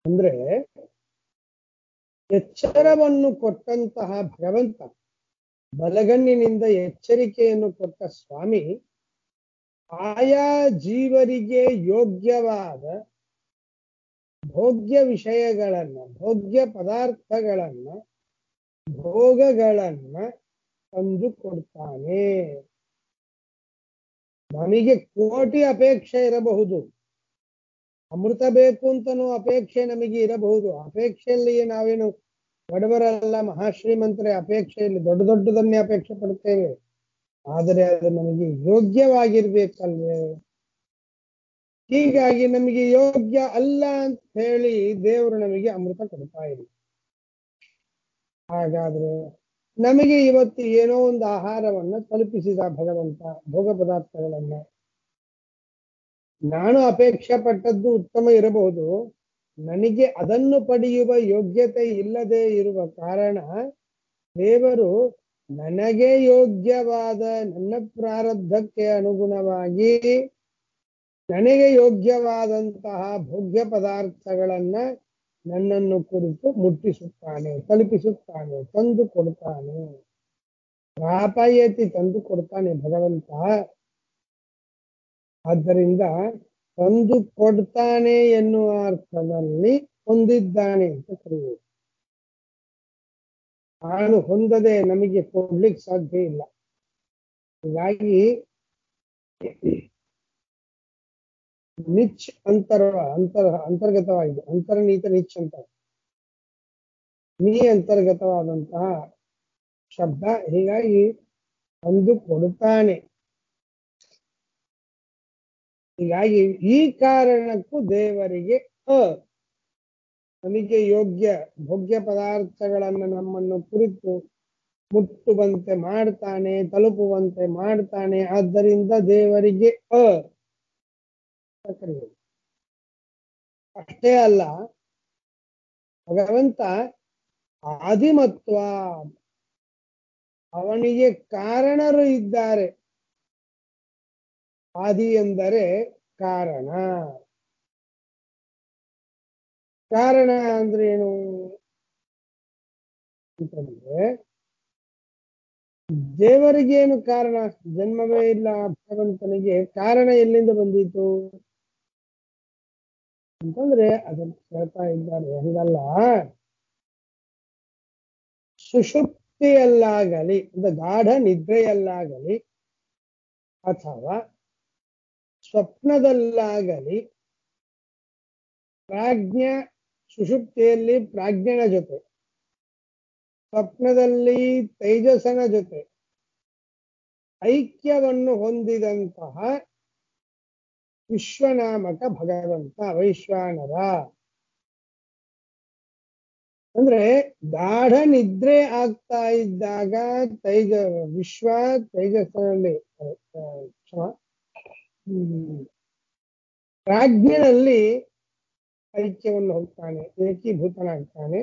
ಅಂದ್ರೆ, ಎಚ್ಚರವನ್ನು ಕೊಟ್ಟಂತಹ ಭಗವಂತ, ಬಲಗಣ್ಣಿನಿಂದ ಎಚ್ಚರಿಕೆಯನ್ನು ಕೊಟ್ಟ ಸ್ವಾಮಿ, ಆಯಾ ಜೀವರಿಗೆ ಯೋಗ್ಯವಾದ ಭೋಗ್ಯ ವಿಷಯಗಳನ್ನ, ಭೋಗ್ಯ ಪದಾರ್ಥಗಳನ್ನ, ಭೋಗಗಳನ್ನ ತಂದು ಕೊಡ್ತಾನೆ. ನಮಗೆ ಕೋಟಿ ಅಪೇಕ್ಷೆ ಇರಬಹುದು, ಅಮೃತ ಬೇಕು ಅಂತನೂ ಅಪೇಕ್ಷೆ ನಮಗೆ ಇರಬಹುದು. ಅಪೇಕ್ಷೆಯಲ್ಲಿ ನಾವೇನು ಬಡವರಲ್ಲ, ಮಹಾಶ್ರೀಮಂತರೇ. ಅಪೇಕ್ಷೆಯಲ್ಲಿ ದೊಡ್ಡ ದೊಡ್ಡದನ್ನೇ ಅಪೇಕ್ಷೆ ಪಡುತ್ತೇವೆ, ಆದರೆ ಅದು ನಮಗೆ ಯೋಗ್ಯವಾಗಿರ್ಬೇಕಲ್ವೇ? ಹೀಗಾಗಿ ನಮಗೆ ಯೋಗ್ಯ ಅಲ್ಲ ಅಂತ ಹೇಳಿ ದೇವರು ನಮಗೆ ಅಮೃತ ಕೊಡ್ತಾ ಇದೆ. ಹಾಗಾದ್ರೆ ನಮಗೆ ಇವತ್ತು ಏನೋ ಒಂದು ಆಹಾರವನ್ನ ತಲುಪಿಸಿದ ಭಗವಂತ, ಭೋಗ ಪದಾರ್ಥಗಳನ್ನ. ನಾನು ಅಪೇಕ್ಷೆ ಪಟ್ಟದ್ದು ಉತ್ತಮ ಇರಬಹುದು, ನನಗೆ ಅದನ್ನು ಪಡೆಯುವ ಯೋಗ್ಯತೆ ಇಲ್ಲದೆ ಇರುವ ಕಾರಣ ದೇವರು ನನಗೆ ಯೋಗ್ಯವಾದ, ನನ್ನ ಪ್ರಾರಬ್ಧಕ್ಕೆ ಅನುಗುಣವಾಗಿ ನನಗೆ ಯೋಗ್ಯವಾದಂತಹ ಭೋಗ್ಯ ಪದಾರ್ಥಗಳನ್ನ ನನ್ನನ್ನು ಕುರಿತು ಮುಟ್ಟಿಸುತ್ತಾನೆ, ತಲುಪಿಸುತ್ತಾನೆ, ತಂದು ಕೊಡ್ತಾನೆ. ಪ್ರಾಪಯತಿ, ತಂದು ಕೊಡ್ತಾನೆ ಭಗವಂತ. ಆದ್ದರಿಂದ ತಂದು ಕೊಡ್ತಾನೆ ಎನ್ನುವ ಅರ್ಥದಲ್ಲಿ ಹೊಂದಿದ್ದಾನೆ ಅಂತ ಕರೆಯುವುದು. ತಾನು ಹೊಂದದೆ ನಮಗೆ ಕೊಡ್ಲಿಕ್ಕೆ ಸಾಧ್ಯ ಇಲ್ಲ. ಹೀಗಾಗಿ ನಿಚ್ ಅಂತರ್ಗತವಾಗಿದೆ, ಅಂತರ್ನೀತ ನಿಚ್ ಅಂತ ನೀ ಅಂತರ್ಗತವಾದಂತಹ ಶಬ್ದ. ಹೀಗಾಗಿ ತಂದು ಕೊಡುತ್ತಾನೆ. ಹೀಗಾಗಿ ಈ ಕಾರಣಕ್ಕೂ ದೇವರಿಗೆ ನಮಗೆ ಯೋಗ್ಯ ಭೋಗ್ಯ ಪದಾರ್ಥಗಳನ್ನ ನಮ್ಮನ್ನು ಕುರಿತು ಮುಟ್ಟುವಂತೆ ಮಾಡ್ತಾನೆ, ತಲುಪುವಂತೆ ಮಾಡ್ತಾನೆ. ಆದ್ದರಿಂದ ದೇವರಿಗೆ ಅಷ್ಟೇ ಅಲ್ಲ, ಭಗವಂತ ಆದಿಮತ್ವ, ಅವನಿಗೆ ಕಾರಣರು ಇದ್ದಾರೆ. ಆದಿ ಎಂದರೆ ಕಾರಣ. ಕಾರಣ ಅಂದ್ರೆ ಏನು ಅಂತಂದ್ರೆ, ದೇವರಿಗೇನು ಕಾರಣ? ಜನ್ಮವೇ ಇಲ್ಲ ಭಗವಂತನಿಗೆ. ಕಾರಣ ಎಲ್ಲಿಂದ ಬಂದಿತು ಅಂತಂದ್ರೆ ಅದನ್ನು ಹೇಳ್ತಾ ಇದ್ದಾರೆ. ಹಂಗಲ್ಲ, ಸುಷುಪ್ತಿಯಲ್ಲಾಗಲಿ, ಗಾಢ ನಿದ್ರೆಯಲ್ಲಾಗಲಿ, ಅಥವಾ ಸ್ವಪ್ನದಲ್ಲಾಗಲಿ, ಪ್ರಾಜ್ಞ ಸುಷುಪ್ತಿಯಲ್ಲಿ ಪ್ರಾಜ್ಞನ ಜೊತೆ, ಸ್ವಪ್ನದಲ್ಲಿ ತೈಜಸನ ಜೊತೆ ಐಕ್ಯವನ್ನು ಹೊಂದಿದಂತಹ ವಿಶ್ವನಾಮಕ ಭಗವಂತ, ವೈಶ್ವಾನರ. ಅಂದ್ರೆ ಗಾಢ ನಿದ್ರೆ ಆಗ್ತಾ ಇದ್ದಾಗ ವಿಶ್ವ ತೈಜಸ್ಸಿನಲ್ಲಿ, ಪ್ರಾಜ್ಞನಲ್ಲಿ ಐಕ್ಯವನ್ನು ಹೋಗ್ತಾನೆ, ಏಕೀಭೂತನಾಗ್ತಾನೆ.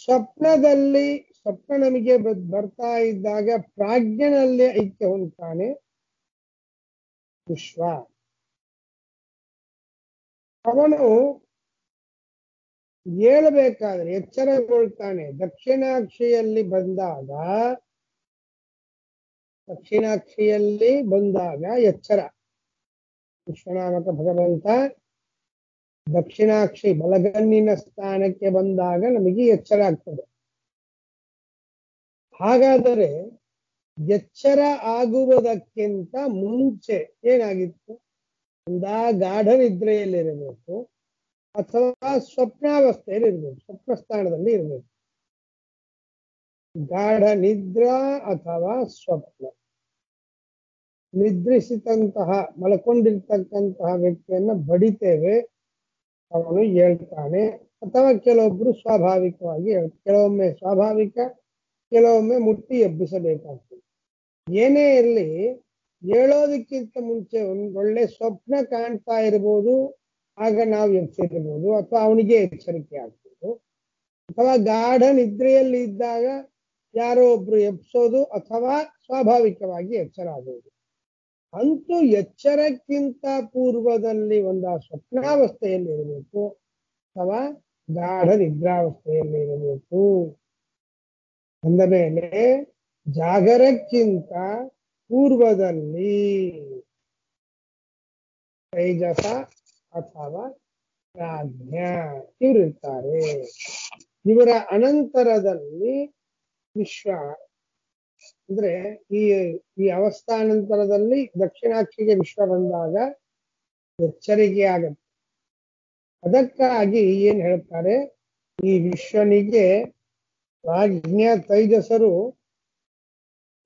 ಸ್ವಪ್ನದಲ್ಲಿ ಸ್ವಪ್ನ ನಮಗೆ ಬರ್ತಾ ಇದ್ದಾಗ ಪ್ರಾಜ್ಞನಲ್ಲಿ ಐಕ್ಯ ಹೊಂದ್ತಾನೆ ವಿಶ್ವ. ಅವನು ಏಳಬೇಕಾದ್ರೆ ಎಚ್ಚರಗೊಳ್ತಾನೆ. ದಕ್ಷಿಣಾಕ್ಷಿಯಲ್ಲಿ ಬಂದಾಗ ಎಚ್ಚರ. ವಿಶ್ವನಾಮಕ ಭಗವಂತ ದಕ್ಷಿಣಾಕ್ಷಿ ಬಲಗಣ್ಣಿನ ಸ್ಥಾನಕ್ಕೆ ಬಂದಾಗ ನಮಗೆ ಎಚ್ಚರ ಆಗ್ತದೆ. ಹಾಗಾದರೆ ಎಚ್ಚರ ಆಗುವುದಕ್ಕಿಂತ ಮುಂಚೆ ಏನಾಗಿತ್ತು? ಒಂದಾ ಗಾಢ ನಿದ್ರೆಯಲ್ಲಿರಬೇಕು ಅಥವಾ ಸ್ವಪ್ನಾವಸ್ಥೆಯಲ್ಲಿ ಇರಬೇಕು, ಸ್ವಪ್ನ ಸ್ಥಾನದಲ್ಲಿ ಇರಬೇಕು. ಗಾಢ ನಿದ್ರಾ ಅಥವಾ ಸ್ವಪ್ನ. ನಿದ್ರಿಸಿದಂತಹ ಮಲ್ಕೊಂಡಿರ್ತಕ್ಕಂತಹ ವ್ಯಕ್ತಿಯನ್ನ ಬಡಿತೇವೆ, ಅವನು ಹೇಳ್ತಾನೆ. ಅಥವಾ ಕೆಲವೊಬ್ರು ಸ್ವಾಭಾವಿಕವಾಗಿ ಕೆಲವೊಮ್ಮೆ ಸ್ವಾಭಾವಿಕ, ಕೆಲವೊಮ್ಮೆ ಮುಟ್ಟಿ ಎಬ್ಬಿಸಬೇಕಾಗ್ತದೆ. ಏನೇ ಇರಲಿ, ಹೇಳೋದಕ್ಕಿಂತ ಮುಂಚೆ ಒಳ್ಳೆ ಸ್ವಪ್ನ ಕಾಣ್ತಾ ಇರ್ಬೋದು, ಆಗ ನಾವು ಎಚ್ಚರಿರ್ಬೋದು, ಅಥವಾ ಅವನಿಗೆ ಎಚ್ಚರಿಕೆ ಆಗ್ಬೋದು. ಅಥವಾ ಗಾಢ ನಿದ್ರೆಯಲ್ಲಿ ಇದ್ದಾಗ ಯಾರೋ ಒಬ್ರು ಎಬ್ಸೋದು, ಅಥವಾ ಸ್ವಾಭಾವಿಕವಾಗಿ ಎಚ್ಚರ ಆಗೋದು. ಅಂತೂ ಎಚ್ಚರಕ್ಕಿಂತ ಪೂರ್ವದಲ್ಲಿ ಒಂದು ಸ್ವಪ್ನಾವಸ್ಥೆಯಲ್ಲಿ ಇರಬೇಕು ಅಥವಾ ಗಾಢ ನಿದ್ರಾವಸ್ಥೆಯಲ್ಲಿ ಇರಬೇಕು. ಅಂದ ಮೇಲೆ ಜಾಗರಕ್ಕಿಂತ ಪೂರ್ವದಲ್ಲಿ ತೈಜಸ ಅಥವಾ ಪ್ರಾಜ್ಞ ಇವರಿರ್ತಾರೆ. ಇವರ ಅನಂತರದಲ್ಲಿ ವಿಶ್ವ. ಅಂದ್ರೆ ಈ ಅವಸ್ಥಾನಂತರದಲ್ಲಿ ದಕ್ಷಿಣಾಕ್ಷಿಗೆ ವಿಶ್ವ ಬಂದಾಗ ಎಚ್ಚರಿಕೆ ಆಗತ್ತೆ. ಅದಕ್ಕಾಗಿ ಏನ್ ಹೇಳ್ತಾರೆ, ಈ ವಿಶ್ವನಿಗೆ ಪ್ರಾಜ್ಞ ತೈಜಸರು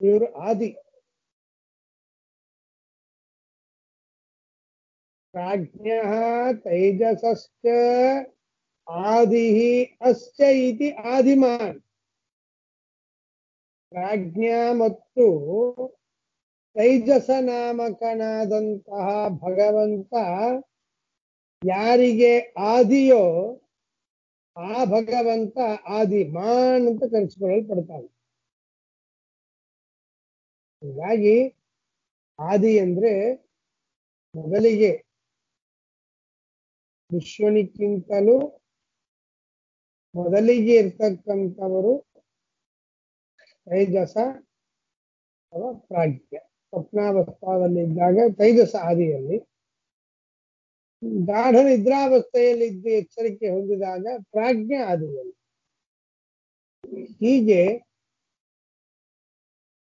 ಇವರು ಆದಿ. ಪ್ರಾಜ್ಞ ತೈಜಸಶ್ಚ ಆದಿ ಅಸ್ಯ ಇತಿ ಆದಿಮಾನ್. ಪ್ರಾಜ್ಞ ಮತ್ತು ತೈಜಸ ನಾಮಕನಾದಂತಹ ಭಗವಂತ ಯಾರಿಗೆ ಆದಿಯೋ ಆ ಭಗವಂತ ಆದಿಮಾನ್ ಅಂತ ಕರೆಸಿಕೊಳ್ಳಲ್ಪಡ್ತಾನೆ. ಹೀಗಾಗಿ ಆದಿ ಅಂದ್ರೆ ಮೊದಲಿಗೆ ವಿಶ್ವನಿಕ್ಕಿಂತಲೂ ಮೊದಲಿಗೆ ಇರ್ತಕ್ಕಂಥವರು ತೈಜಸ ಅಥವಾ ಪ್ರಾಜ್ಞ. ಸ್ವಪ್ನಾವಸ್ಥಾದಲ್ಲಿದ್ದಾಗ ತೈಜಸ ಆದಿಯಲ್ಲಿ, ಗಾಢ ನಿದ್ರಾವಸ್ಥೆಯಲ್ಲಿ ಇದ್ದು ಎಚ್ಚರಿಕೆ ಹೊಂದಿದಾಗ ಪ್ರಾಜ್ಞ ಆದಿಯಲ್ಲಿ. ಹೀಗೆ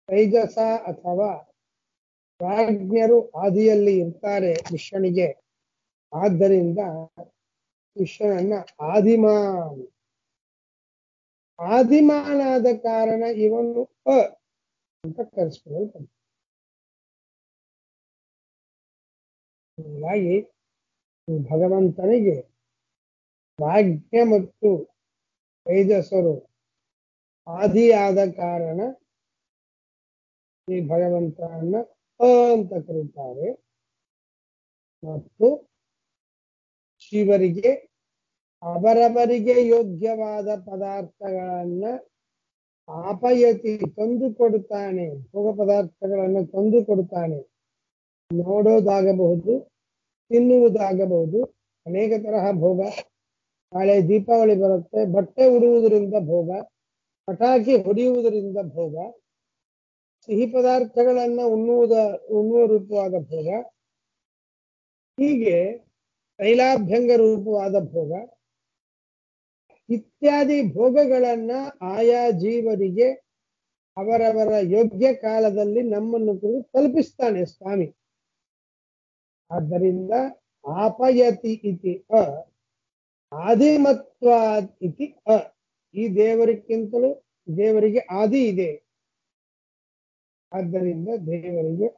ತೈಜಸ ಅಥವಾ ಪ್ರಾಜ್ಞರು ಆದಿಯಲ್ಲಿ ಇರ್ತಾರೆ ವಿಶ್ವನಿಗೆ. ಆದ್ದರಿಂದ ವಿಶ್ವನನ್ನ ಆದಿಮಾನಾದ ಕಾರಣ ಇವನು ಅಂತ ಕರೆಸ್ಕೊಳ್ಳಲ್ಪಡ್ತಾನೆ. ಹೀಗಾಗಿ ಭಗವಂತನಿಗೆ ಪ್ರಾಜ್ಞ ಮತ್ತು ತೈಜಸರು ಆದಿಯಾದ ಕಾರಣ ಈ ಭಗವಂತನನ್ನ ಅಂತ ಕರೀತಾರೆ. ಮತ್ತು ಶಿವರಿಗೆ ಅವರವರಿಗೆ ಯೋಗ್ಯವಾದ ಪದಾರ್ಥಗಳನ್ನ ಆಪಯತಿ ತಂದು ಕೊಡುತ್ತಾನೆ. ಭೋಗ ಪದಾರ್ಥಗಳನ್ನು ತಂದು ಕೊಡುತ್ತಾನೆ. ನೋಡೋದಾಗಬಹುದು, ತಿನ್ನುವುದಾಗಬಹುದು, ಅನೇಕ ತರಹ ಭೋಗ. ನಾಳೆ ದೀಪಾವಳಿ ಬರುತ್ತೆ, ಬಟ್ಟೆ ಉಡುವುದರಿಂದ ಭೋಗ, ಪಟಾಕಿ ಹೊಡೆಯುವುದರಿಂದ ಭೋಗ, ಸಿಹಿ ಪದಾರ್ಥಗಳನ್ನ ಉಣ್ಣುವ ರೂಪವಾದ ಭೋಗ, ಹೀಗೆ ತೈಲಾಭ್ಯಂಗ ರೂಪವಾದ ಭೋಗ ಇತ್ಯಾದಿ ಭೋಗಗಳನ್ನ ಆಯಾ ಜೀವರಿಗೆ ಅವರವರ ಯೋಗ್ಯ ಕಾಲದಲ್ಲಿ ನಮ್ಮನ್ನು ತಲುಪಿಸ್ತಾನೆ ಸ್ವಾಮಿ. ಆದ್ದರಿಂದ ಆಪಯತಿ ಇತಿ ಆದಿಮತ್ವಾತ್ ಇತಿ ಈ ದೇವರಿಗಿಂತಲೂ ದೇವರಿಗೆ ಆದಿ ಇದೆ. ಆದ್ದರಿಂದ ದೇವರಿಗೆ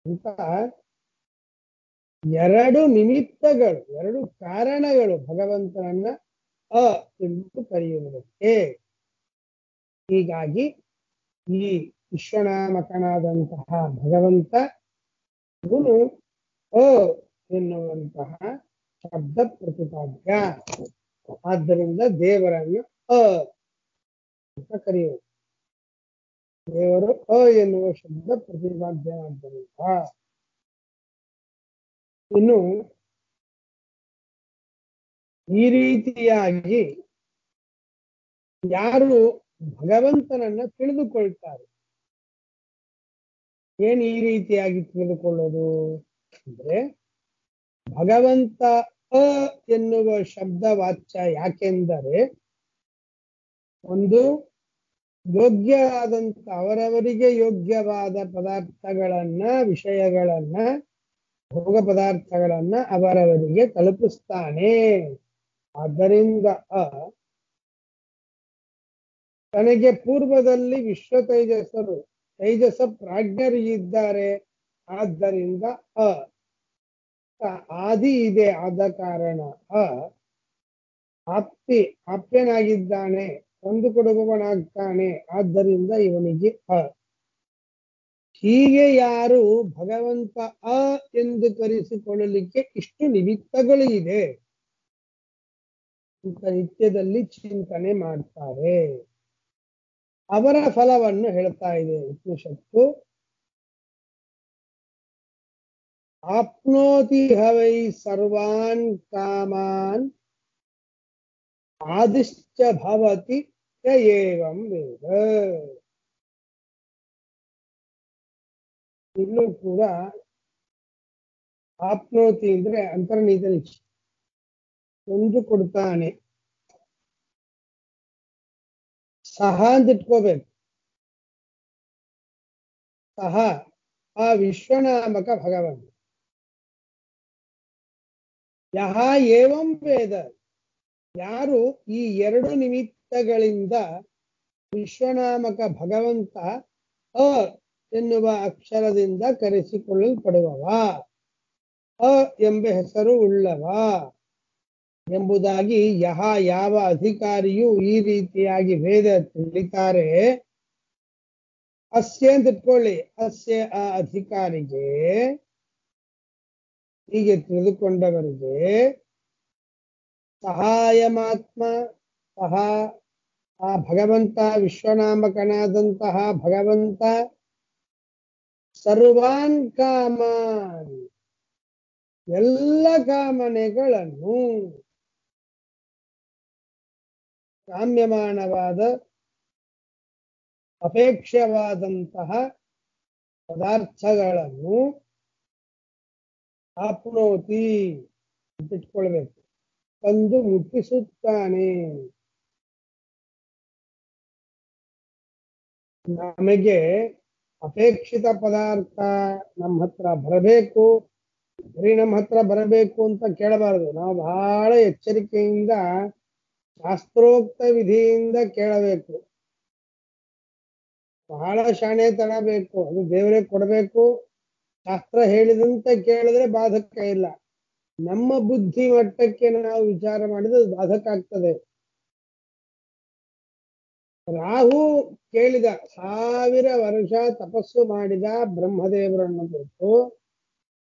ಅಂತ ಎರಡು ನಿಮಿತ್ತಗಳು, ಎರಡು ಕಾರಣಗಳು ಭಗವಂತನನ್ನ ಎಂದು ಕರೆಯುವುದಕ್ಕೆ. ಹೀಗಾಗಿ ಈ ವಿಶ್ವನಾಮಕನಾದಂತಹ ಭಗವಂತ ಗುರು ಎನ್ನುವಂತಹ ಶಬ್ದ ಪ್ರತಿಪಾದ್ಯ. ಆದ್ದರಿಂದ ದೇವರನ್ನು ಅ ಅಂತ ಕರೆಯುವುದು. ದೇವರು ಅ ಎನ್ನುವ ಶಬ್ದ ಪ್ರತಿಪಾದ್ಯನಾದ್ದರಿಂದ. ಇನ್ನು ಈ ರೀತಿಯಾಗಿ ಯಾರು ಭಗವಂತನನ್ನ ತಿಳಿದುಕೊಳ್ತಾರೆ, ಏನ್ ಈ ರೀತಿಯಾಗಿ ತಿಳಿದುಕೊಳ್ಳೋದು ಅಂದ್ರೆ, ಭಗವಂತ ಅ ಎನ್ನುವ ಶಬ್ದ ವಾಚ್ಯ ಯಾಕೆಂದರೆ, ಒಂದು ಯೋಗ್ಯವಾದಂತ ಅವರವರಿಗೆ ಯೋಗ್ಯವಾದ ಪದಾರ್ಥಗಳನ್ನ, ವಿಷಯಗಳನ್ನ, ಭೋಗ ಪದಾರ್ಥಗಳನ್ನ ಅವರವರಿಗೆ ತಲುಪಿಸ್ತಾನೆ. ಆದ್ದರಿಂದ ತನಗೆ ಪೂರ್ವದಲ್ಲಿ ವಿಶ್ವ ತೈಜಸ್ಸರು, ತೈಜಸ ಪ್ರಾಜ್ಞರು ಇದ್ದಾರೆ. ಆದ್ದರಿಂದ ಆದಿ ಇದೆ, ಆದ ಕಾರಣ ಆಪ್ಯನಾಗಿದ್ದಾನೆ, ಒಂದು ಕೊಡುವವನಾಗ್ತಾನೆ. ಆದ್ದರಿಂದ ಇವನಿಗೆ ಹೀಗೆ ಯಾರು ಭಗವಂತ ಎಂದು ಕರೆಸಿಕೊಳ್ಳಲಿಕ್ಕೆ ಇಷ್ಟು ನಿಮಿತ್ತಗಳು ಇದೆ ಅಂತ ನಿತ್ಯದಲ್ಲಿ ಚಿಂತನೆ ಮಾಡ್ತಾರೆ, ಅವರ ಫಲವನ್ನು ಹೇಳ್ತಾ ಇದೆ ಉಪನಿಷತ್ತು. ಆಪ್ನೋತಿ ಹವೈ ಸರ್ವಾನ್ ಕಾಮಾನ್ ಆದಿಶ್ಚ ಭವತಿ ಯ ಏವಂ ವೇದ. ಇಲ್ಲೂ ಕೂಡ ಆಪ್ನೋತಿ ಅಂದ್ರೆ ಅಂತರ್ನಿಹಿತ ನಿಶ್ಚಯ, ಒಂದು ಕೊಡ್ತಾನೆ. ಸಹ ಅಂತ ಇಟ್ಕೋಬೇಕು. ಸಹ ಆ ವಿಶ್ವನಾಮಕ ಭಗವಂತ. ಯಹ ಏವಂ ವೇದ, ಯಾರು ಈ ಎರಡು ನಿಮಿತ್ತಗಳಿಂದ ವಿಶ್ವನಾಮಕ ಭಗವಂತ ಅ ಎನ್ನುವ ಅಕ್ಷರದಿಂದ ಕರೆಸಿಕೊಳ್ಳಲ್ಪಡುವವ, ಅ ಎಂಬ ಹೆಸರು ಉಳ್ಳವ ಎಂಬುದಾಗಿ ಯಾವ ಅಧಿಕಾರಿಯು ಈ ರೀತಿಯಾಗಿ ವೇದ ತಿಳಿತಾರೆ, ಅಸ್ಯ ಅಂತ ಇಟ್ಕೊಳ್ಳಿ, ಅಸ್ಯ ಆ ಅಧಿಕಾರಿಗೆ, ಹೀಗೆ ತಿಳಿದುಕೊಂಡವರಿಗೆ ಸಹಾಯಮಾತ್ಮ, ಸಹ ಆ ಭಗವಂತ ವಿಶ್ವನಾಮಕನಾದಂತಹ ಭಗವಂತ ಸರ್ವಾನ್ ಕಾಮಾನ್, ಎಲ್ಲ ಕಾಮನೆಗಳನ್ನು, ಕಾಮ್ಯಮಾನವಾದ ಅಪೇಕ್ಷವಾದಂತಹ ಪದಾರ್ಥಗಳನ್ನು ಆಪ್ನೋತಿ ಇಟ್ಕೊಳ್ಬೇಕು, ತಂದು ಮುಟ್ಟಿಸುತ್ತಾನೆ. ನಮಗೆ ಅಪೇಕ್ಷಿತ ಪದಾರ್ಥ ನಮ್ಮ ಹತ್ರ ಬರಬೇಕು, ಬರೀ ನಮ್ಮ ಹತ್ರ ಬರಬೇಕು ಅಂತ ಕೇಳಬಾರದು. ನಾವು ಬಹಳ ಎಚ್ಚರಿಕೆಯಿಂದ ಶಾಸ್ತ್ರೋಕ್ತ ವಿಧಿಯಿಂದ ಕೇಳಬೇಕು, ಬಹಳ ಶಾಣೆತನ ಬೇಕು. ಅದು ದೇವರೇ ಕೊಡಬೇಕು. ಶಾಸ್ತ್ರ ಹೇಳಿದಂತೆ ಕೇಳಿದ್ರೆ ಬಾಧಕ ಇಲ್ಲ. ನಮ್ಮ ಬುದ್ಧಿ ಮಟ್ಟಕ್ಕೆ ನಾವು ವಿಚಾರ ಮಾಡಿದ್ರೆ ಬಾಧಕ ಆಗ್ತದೆ. ರಾಹು ಕೇಳಿದ, 1000 ವರ್ಷ ತಪಸ್ಸು ಮಾಡಿದ ಬ್ರಹ್ಮದೇವರನ್ನು ಕುರಿತು.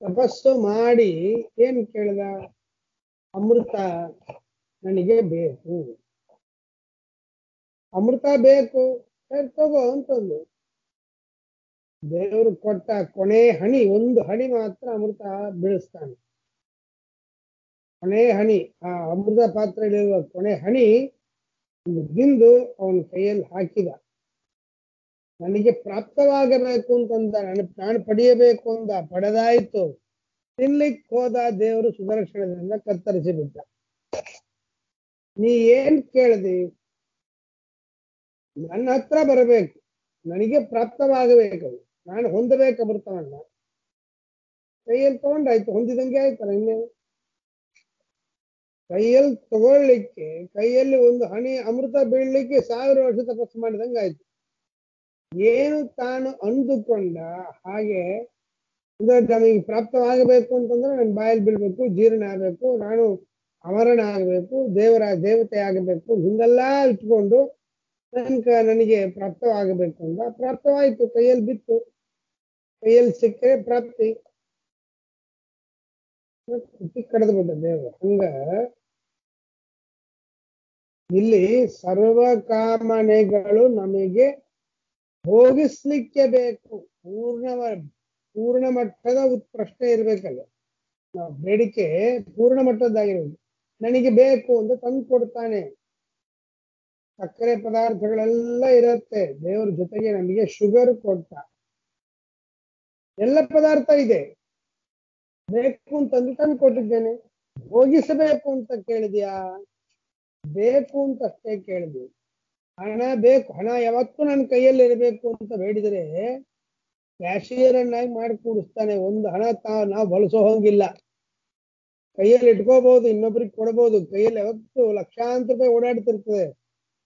ತಪಸ್ಸು ಮಾಡಿ ಏನ್ ಕೇಳಿದ? ಅಮೃತ ನನಗೆ ಬೇಕು, ಅಮೃತ ಬೇಕು, ತಗೋ ಅಂತಂದು ದೇವರು ಕೊಟ್ಟ ಕೊನೆ ಹನಿ, ಒಂದು ಹನಿ ಮಾತ್ರ ಅಮೃತ ಬೀಳಿಸ್ತಾನೆ. ಕೊನೆ ಹನಿ, ಆ ಅಮೃತ ಪಾತ್ರೆಯಲ್ಲಿರುವ ಕೊನೆ ಹನಿ ಬಿಂದು ಅವನ ಕೈಯಲ್ಲಿ ಹಾಕಿದ. ನನಗೆ ಪ್ರಾಪ್ತವಾಗಬೇಕು ಅಂತಂದ, ನಾನು ಪಡೆಯಬೇಕು ಅಂದ, ಪಡೆದಾಯ್ತು. ತಿನ್ಲಿಕ್ಕೆ ಹೋದ, ದೇವರು ಸುದರ್ಶನದಿಂದ ಕತ್ತರಿಸಿ ಬಿಟ್ಟ. ನೀ ಏನ್ ಕೇಳ್ದಿ? ನನ್ನ ಹತ್ರ ಬರಬೇಕು, ನನಗೆ ಪ್ರಾಪ್ತವಾಗಬೇಕು, ನಾನು ಹೊಂದಬೇಕು ಅಮೃತವನ್ನ. ಕೈಯಲ್ಲಿ ತಗೊಂಡಾಯ್ತು, ಹೊಂದಿದಂಗೆ ಆಯ್ತಲ್ಲ. ಇನ್ನೇ ಕೈಯಲ್ಲಿ ತಗೊಳ್ಳಿಕ್ಕೆ, ಕೈಯಲ್ಲಿ ಒಂದು ಹನಿ ಅಮೃತ ಬೀಳ್ಲಿಕ್ಕೆ 1000 ವರ್ಷ ತಪಸ್ಸು ಮಾಡಿದಂಗೆ ಆಯ್ತು. ಏನು ತಾನು ಅಂದುಕೊಂಡ ಹಾಗೆ, ಅಂದ್ರೆ ನಮಗೆ ಪ್ರಾಪ್ತವಾಗಬೇಕು ಅಂತಂದ್ರೆ ನನ್ನ ಬಾಯಲ್ಲಿ ಬೀಳ್ಬೇಕು, ಜೀರ್ಣ ಆಗ್ಬೇಕು, ನಾನು ಅಮರಣ ಆಗ್ಬೇಕು, ದೇವತೆ ಆಗಬೇಕು, ಹಿಂಗೆಲ್ಲ ಇಟ್ಕೊಂಡು ನನಗೆ ಪ್ರಾಪ್ತವಾಗಬೇಕು ಅಂದ. ಪ್ರಾಪ್ತವಾಯ್ತು, ಕೈಯಲ್ಲಿ ಬಿತ್ತು, ಕೈಯಲ್ಲಿ ಸಿಕ್ಕರೆ ಪ್ರಾಪ್ತಿ. ಕಡ್ದು ಬಿಟ್ಟ ದೇವರು. ಹಂಗ ಇಲ್ಲಿ ಸರ್ವ ಕಾಮನೆಗಳು ನಮಗೆ ಭೋಗಿಸ್ಲಿಕ್ಕೆ ಬೇಕು. ಪೂರ್ಣ ಮಟ್ಟದ ಉತ್ಕೃಷ್ಟ ಇರ್ಬೇಕಲ್ಲ. ನಾವು ಬೇಡಿಕೆ ಪೂರ್ಣ ಮಟ್ಟದ್ದಾಗಿರ್ಬೇಕು. ನನಗೆ ಬೇಕು ಅಂತ ತಂದು ಕೊಡ್ತಾನೆ. ಸಕ್ಕರೆ ಪದಾರ್ಥಗಳೆಲ್ಲ ಇರುತ್ತೆ. ದೇವ್ರ ಜೊತೆಗೆ ನಮಗೆ ಶುಗರ್ ಕೊಟ್ಟ. ಎಲ್ಲ ಪದಾರ್ಥ ಇದೆ. ಬೇಕು ಅಂತಂದು ತಂದು ಕೊಟ್ಟಿದ್ದೇನೆ. ಭೋಗಿಸಬೇಕು ಅಂತ ಕೇಳಿದ್ಯಾ? ಬೇಕು ಅಂತ ಅಷ್ಟೇ ಕೇಳಿದ್ವಿ. ಹಣ ಬೇಕು, ಹಣ ಯಾವತ್ತೂ ನನ್ನ ಕೈಯಲ್ಲಿ ಇರಬೇಕು ಅಂತ ಬೇಡಿದರೆ ಕ್ಯಾಶಿಯರ್ ಅನ್ನಾಗಿ ಮಾಡಿ ಕೂಡಿಸ್ತಾನೆ. ಒಂದು ಹಣ ನಾವು ಬಳಸೋ ಹೋಗಿಲ್ಲ. ಕೈಯಲ್ಲಿ ಇಟ್ಕೋಬಹುದು, ಇನ್ನೊಬ್ರಿಗೆ ಕೊಡಬಹುದು. ಕೈಯಲ್ಲಿ ಯಾವತ್ತು ಲಕ್ಷಾಂತರ ರೂಪಾಯಿ ಓಡಾಡ್ತಿರ್ತದೆ.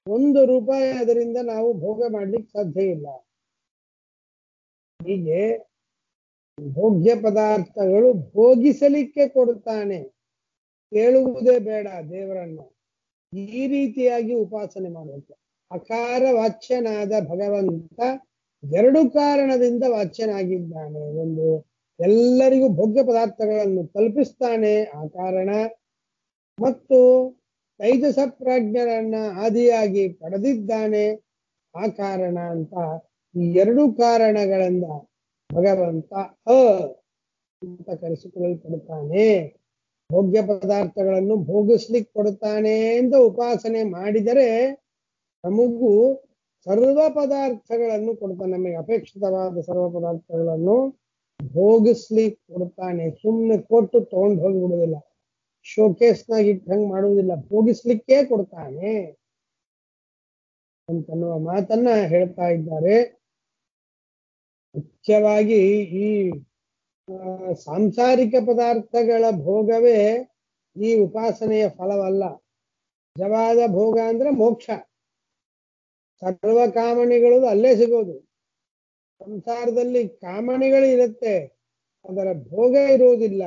1 ರೂಪಾಯಿ ಅದರಿಂದ ನಾವು ಭೋಗ ಮಾಡ್ಲಿಕ್ಕೆ ಸಾಧ್ಯ ಇಲ್ಲ. ಹೀಗೆ ಭೋಗ್ಯ ಪದಾರ್ಥಗಳು ಭೋಗಿಸಲಿಕ್ಕೆ ಕೊಡುತ್ತಾನೆ. ಕೇಳುವುದೇ ಬೇಡ ದೇವರನ್ನ. ಈ ರೀತಿಯಾಗಿ ಉಪಾಸನೆ ಮಾಡಬೇಕು. ಅಕಾರ ವಾಚ್ಯನಾದ ಭಗವಂತ 2 ಕಾರಣದಿಂದ ವಾಚ್ಯನಾಗಿದ್ದಾನೆ. ಒಂದು, ಎಲ್ಲರಿಗೂ ಭೋಗ್ಯ ಪದಾರ್ಥಗಳನ್ನು ತಲುಪಿಸ್ತಾನೆ, ಆ ಕಾರಣ. ಮತ್ತು ತೈಜಸ ಪ್ರಾಜ್ಞರನ್ನ ಆದಿಯಾಗಿ ಪಡೆದಿದ್ದಾನೆ, ಆ ಕಾರಣ ಅಂತ. ಈ 2 ಕಾರಣಗಳಿಂದ ಭಗವಂತ ಅಂತ ಕರೆಸಿಕೊಳ್ಳಲ್ಪಡುತ್ತಾನೆ. ಭೋಗ್ಯ ಪದಾರ್ಥಗಳನ್ನು ಭೋಗಿಸ್ಲಿಕ್ಕೆ ಕೊಡುತ್ತಾನೆ ಅಂತ ಉಪಾಸನೆ ಮಾಡಿದರೆ ನಮಗೂ ಸರ್ವ ಪದಾರ್ಥಗಳನ್ನು ಕೊಡ್ತಾನೆ. ನಮಗೆ ಅಪೇಕ್ಷಿತವಾದ ಸರ್ವ ಪದಾರ್ಥಗಳನ್ನು ಭೋಗಿಸ್ಲಿಕ್ಕೆ ಕೊಡ್ತಾನೆ. ಸುಮ್ಮನೆ ಕೊಟ್ಟು ತಗೊಂಡು ಹೋಗಿಬಿಡುವುದಿಲ್ಲ, ಶೋಕೇಸ್ನಾಗ ಇಟ್ಟಂಗೆ ಮಾಡುವುದಿಲ್ಲ, ಭೋಗಿಸ್ಲಿಕ್ಕೆ ಕೊಡ್ತಾನೆ ಅಂತನ್ನುವ ಮಾತನ್ನ ಹೇಳ್ತಾ ಇದ್ದಾರೆ. ಮುಖ್ಯವಾಗಿ ಈ ಸಾಂಸಾರಿಕ ಪದಾರ್ಥಗಳ ಭೋಗವೇ ಈ ಉಪಾಸನೆಯ ಫಲವಲ್ಲ. ನಿಜವಾದ ಭೋಗ ಅಂದ್ರೆ ಮೋಕ್ಷ. ಸರ್ವ ಕಾಮನೆಗಳು ಅಲ್ಲೇ ಸಿಗೋದು. ಸಂಸಾರದಲ್ಲಿ ಕಾಮನೆಗಳು ಇರುತ್ತೆ, ಅದರ ಭೋಗ ಇರುವುದಿಲ್ಲ.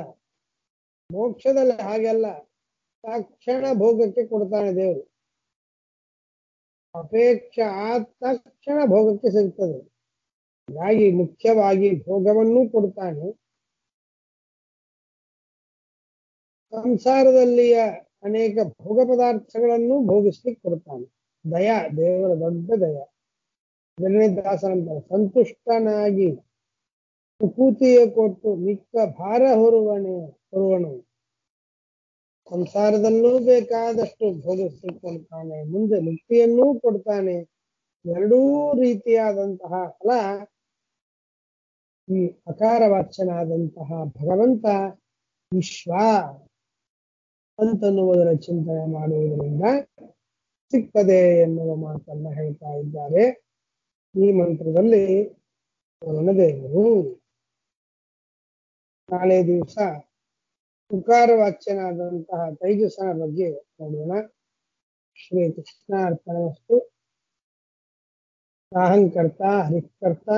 ಮೋಕ್ಷದಲ್ಲಿ ಹಾಗೆಲ್ಲ, ತಕ್ಷಣ ಭೋಗಕ್ಕೆ ಕೊಡ್ತಾನೆ ದೇವರು. ಅಪೇಕ್ಷೆ ಆದ ತಕ್ಷಣ ಭೋಗಕ್ಕೆ ಸಿಗ್ತದೆ. ಹಾಗಾಗಿ ಮುಖ್ಯವಾಗಿ ಭೋಗವನ್ನೂ ಕೊಡ್ತಾನೆ. ಸಂಸಾರದಲ್ಲಿಯ ಅನೇಕ ಭೋಗ ಪದಾರ್ಥಗಳನ್ನು ಭೋಗಿಸ್ಲಿಕ್ಕೆ ಕೊಡ್ತಾನೆ. ದಯ, ದೇವರ ದೊಡ್ಡ ದಯ. ದಾಸನಂತರ ಸಂತುಷ್ಟನಾಗಿ ಸುಕೂತಿಯ ಕೊಟ್ಟು ಮಿಕ್ಕ ಭಾರ ಹೊರುವನು. ಸಂಸಾರದಲ್ಲೂ ಬೇಕಾದಷ್ಟು ಭೋಗಿಸ್ಲಿಕ್ಕೆ ಕೊಡ್ತಾನೆ, ಮುಂದೆ ಮುಕ್ತಿಯನ್ನೂ ಕೊಡ್ತಾನೆ. 2 ರೀತಿಯಾದಂತಹ ಫಲ ಈ ಅಕಾರವಾಚ್ಯನಾದಂತಹ ಭಗವಂತ ವಿಶ್ವ ಅಂತನ್ನುವುದರ ಚಿಂತನೆ ಮಾಡುವುದರಿಂದ ಸಿಗ್ತದೆ ಎನ್ನುವ ಮಾತನ್ನ ಹೇಳ್ತಾ ಇದ್ದಾರೆ. ಈ ಮಂತ್ರದಲ್ಲಿ ವರುಣದೇವರು ನಾಳೆ ದಿವಸ ಉಕಾರವಾಚ್ಯನಾದಂತಹ ತೈಜಸನ ಬಗ್ಗೆ ನೋಡೋಣ. ಶ್ರೀ ಕೃಷ್ಣಾರ್ಪಣಮಸ್ತು. ಸಾಹಂಕರ್ತ ಹರಿಕರ್ತ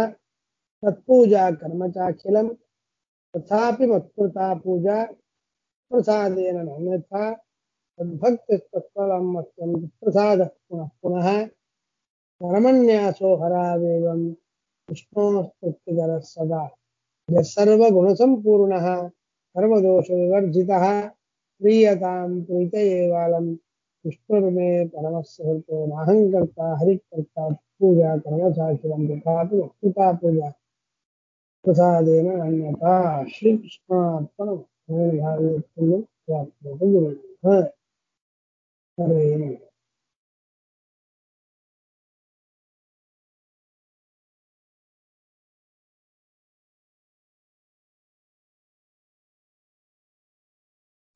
ತತ್ಪೂಜಾ ಕರ್ಮಚಾಖಿಲಂ ತಥಾಪಿ ಮತ್ಕೃತಾ ಪೂಜಾ ಪ್ರಸಾದೇನ ನಾನ್ಯಥಾ ತದ್ಭಕ್ತಿಸ್ತತ್ಫಲಂ ಮಹ್ಯಂ ಪ್ರಸಾದ ಪುನಃ ಪುನಃ ಕರ್ಮಣ್ಯಾಸೋ ಹರಾವೇವಂ ವಿಷ್ಣೋಸ್ತುತಿಗರ ಸದಾ ಯಸ್ಸರ್ವಗುಣಸಂಪೂರ್ಣಃ ಸರ್ವದೋಷ ವಿವರ್ಜಿತಃ ಪ್ರೀಯತಾಂ ಪ್ರೀತಯೇವಾಲಂ ವಿಷ್ಣುರ್ಮೇ ಪರಮಸ್ಯ ಹೃತೋ ನಾಹಂಕರ್ತ ಹರಿಕರ್ತ ಪೂಜಾ ಕರ್ಮಚಾಖಿಲಂ ತಥಾಪಿ ಮತ್ಕೃತಾ ಪೂಜಾ ಪ್ರಸಾದೇನ ನಾನ್ಯಥಾ. ಶ್ರೀಕೃಷ್ಣಾರ್ಪಣಮಸ್ತು.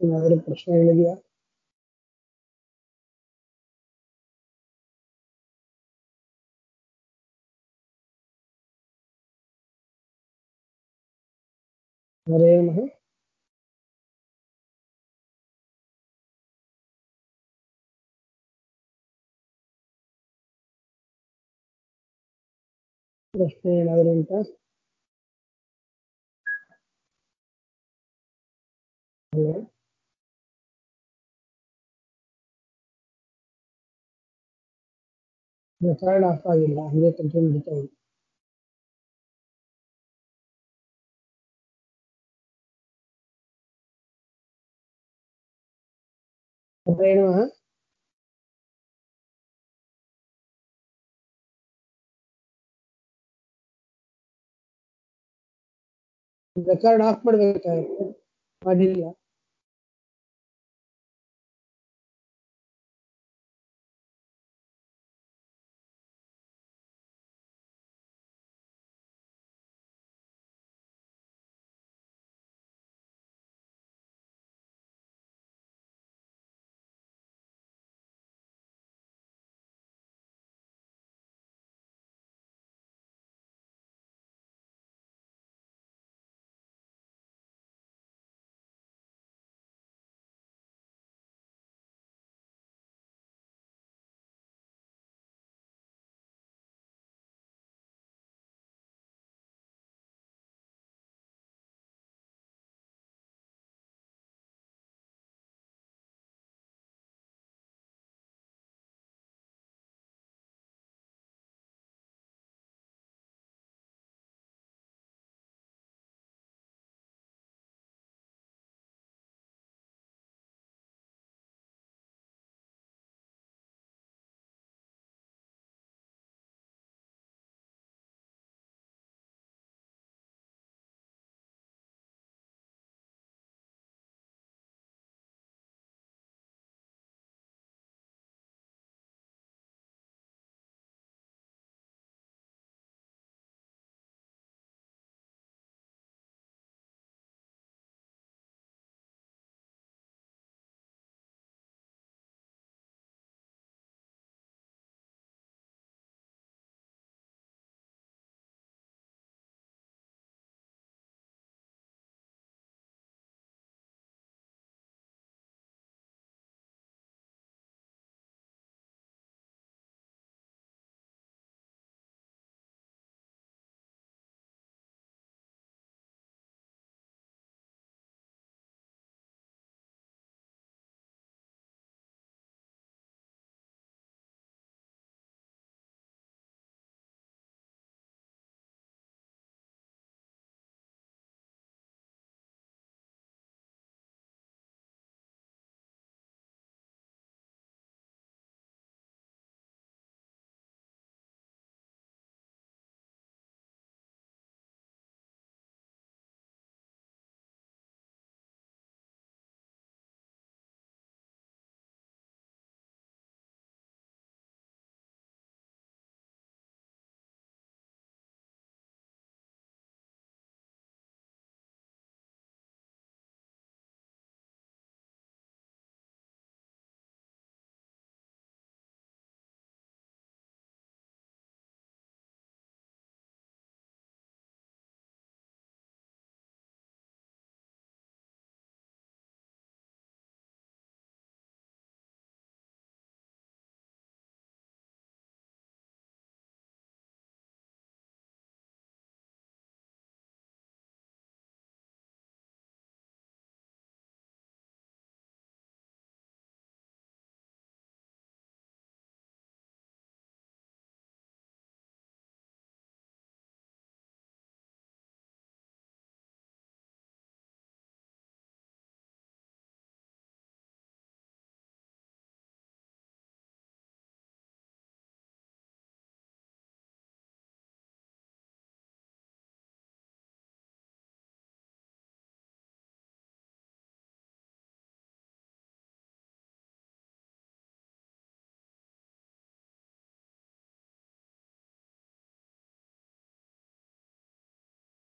ಏನಾದರೂ ಪ್ರಶ್ನೆಗಳಿದೆಯಾ? ಹರೇ ನಮಃ. ಪ್ರಶ್ನೆ ಏನಾದರೂ ಉಂಟಾ? ಹಲೋ, ರೆಕಾರ್ಡ್ ಆಫ್ ಆಗಿಲ್ಲ, ಹಂಗೆ ಕಂಟಿನ್ಯೂ ಬಿಡ್ತಾ ಇದೆ. ಹರೇ ನಮಃ. ರೆಕಾರ್ಡ್ ಆಫ್ ಮಾಡ್ಬೇಕಾಗುತ್ತೆ, ಮಾಡಿಲ್ಲ.